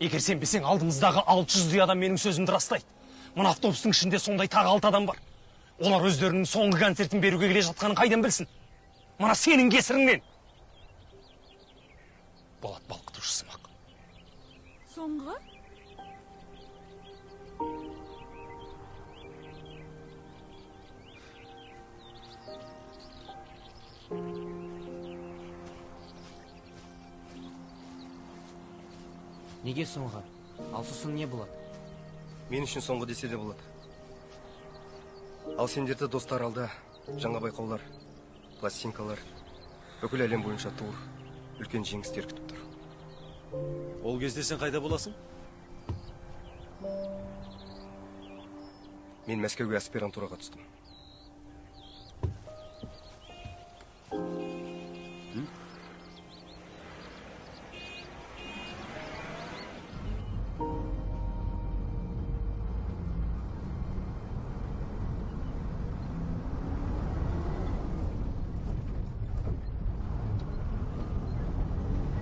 Speaker 14: Егер сен білсең, алдымыздағы 600 адам менің сөзімді растайды. Мына автобустың ішінде сондай тағы 6 адам бар. Олар өздерінің соңғы концертін беруге келе жатқанын қайдан білсін? Мына сенің кесіріңнен. Болат балқытушы сымақ.
Speaker 10: Соңғы?
Speaker 2: Неге соңғы? Ал сосын не болады?
Speaker 13: Мен үшін соңғы десе де болады. Ал сендерді достар алда жаңа байқаулар, пластинкалар, бүкіл әлем бойынша тур, үлкен жеңістер күтіп тұр.
Speaker 14: Ол кезде сен қайда боласың?
Speaker 13: Мен Мәскеуге аспирантураға түстім.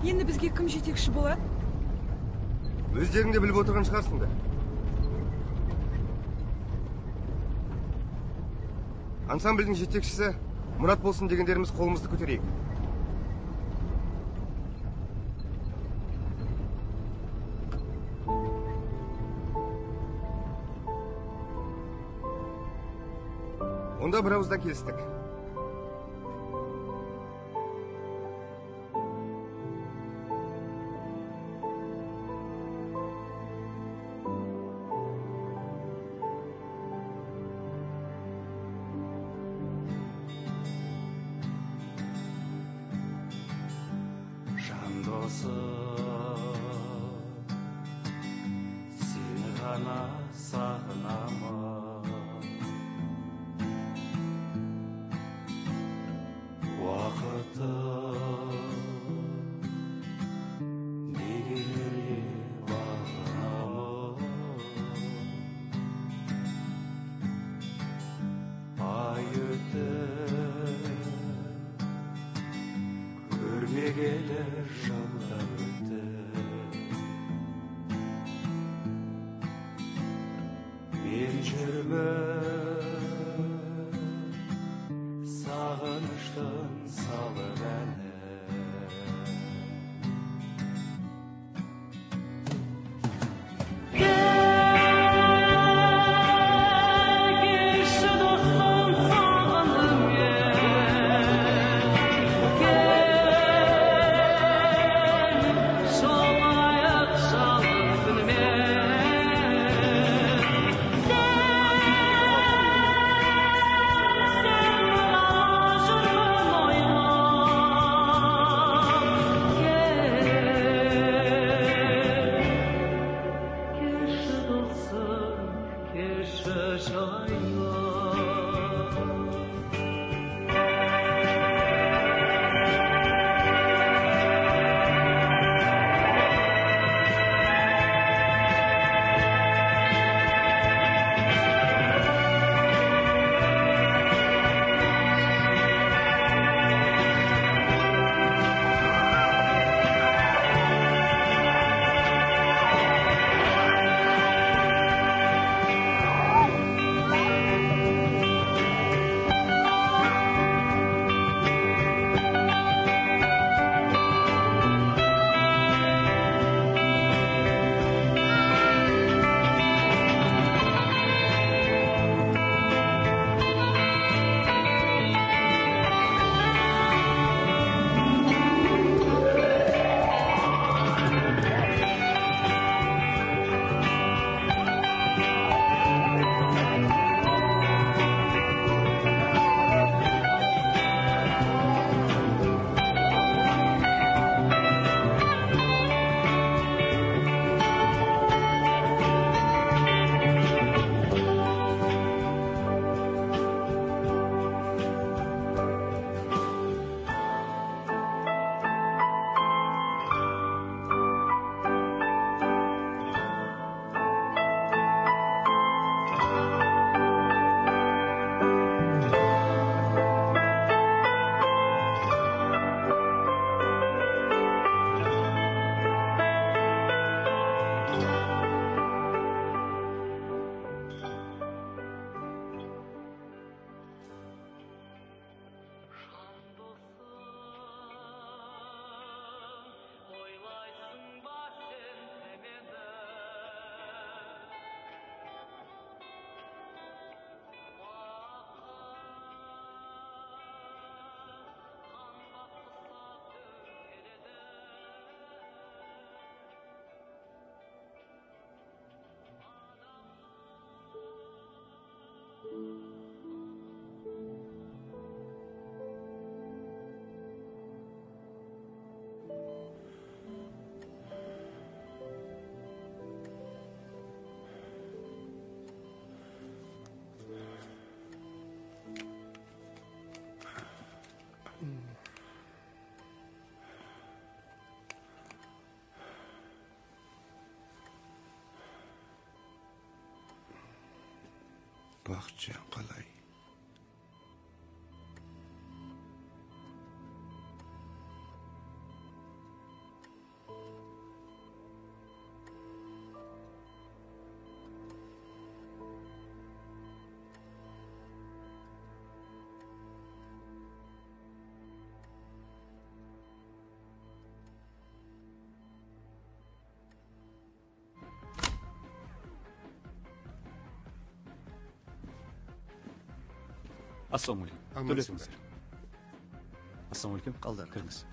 Speaker 10: Енді бізге кім жетекші болады?
Speaker 13: Өздерің де біліп отырған шығарсыңдар. Ансамбльдің жетекшісі Мұрат болсын дегендеріміз қолымызды көтерейік. Онда бір ауызда келістік.
Speaker 5: Seni ғана сағынамын. Уақытым неге бағынамын. Ай өтіп көрмегелі жылдар өтіп.
Speaker 19: Бақытжан қалай?
Speaker 9: Ассалаумағалейкум. Төлесіңіздер. Ассалаумағалейкум. Қалдар, кіріңіз.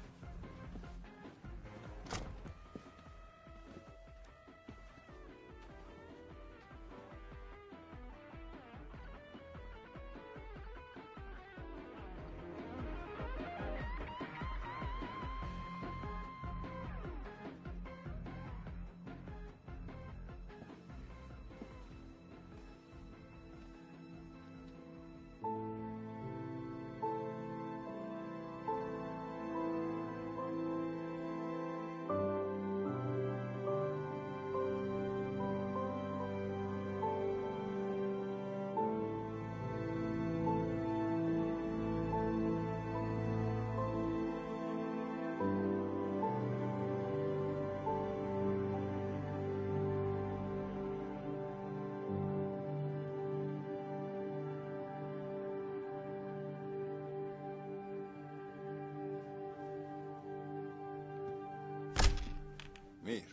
Speaker 11: Мейір,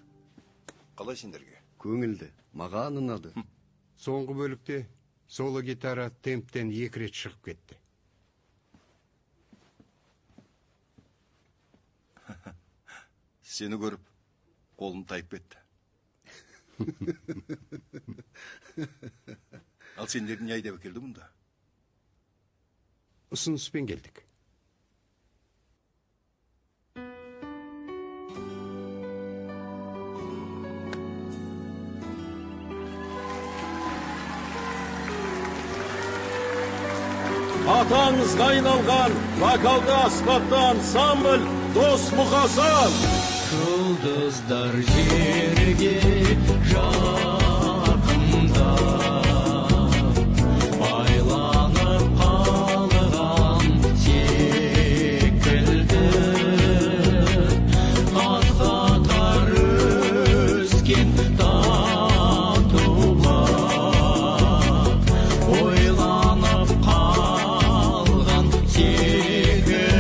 Speaker 11: қалай сендерге?
Speaker 19: Көңілді, маған ұнады. Соңғы бөлікте соло гитара темптен 2 рет шығып кетті.
Speaker 11: Сені көріп, қолым тайып кетті. Ал сендер не айдап келді мұнда?
Speaker 19: Ұсыныспен келдік.
Speaker 12: Атаңызға айналған вокалды аспапты ансамбль Дос Мұқасан.
Speaker 5: Жұлдыздар жерге жақында байланып қалған секілді ат-қатар өскен татуға ойланып қалған секілді.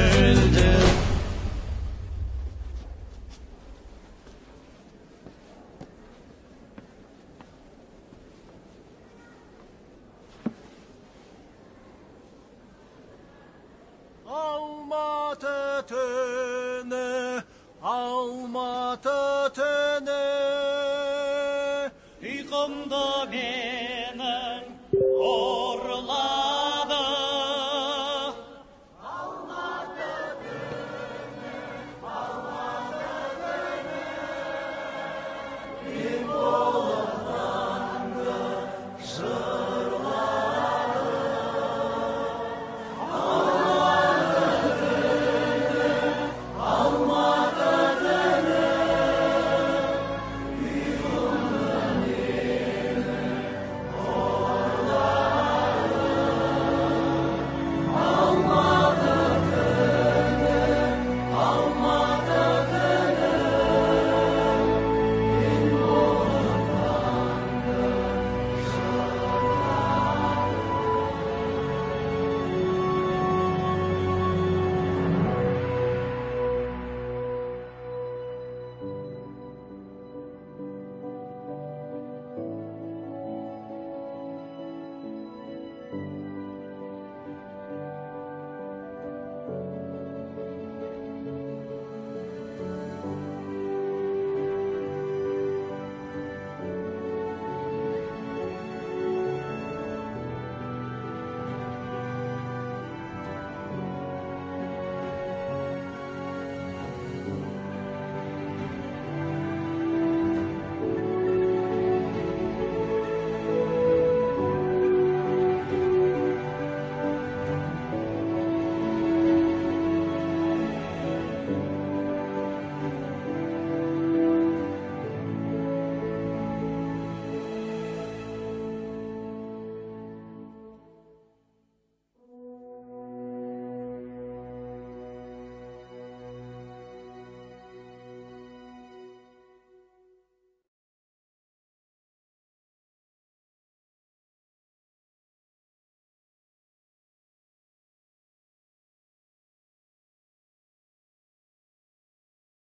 Speaker 18: Алматы түні, Алматы түні, ұйқымда мен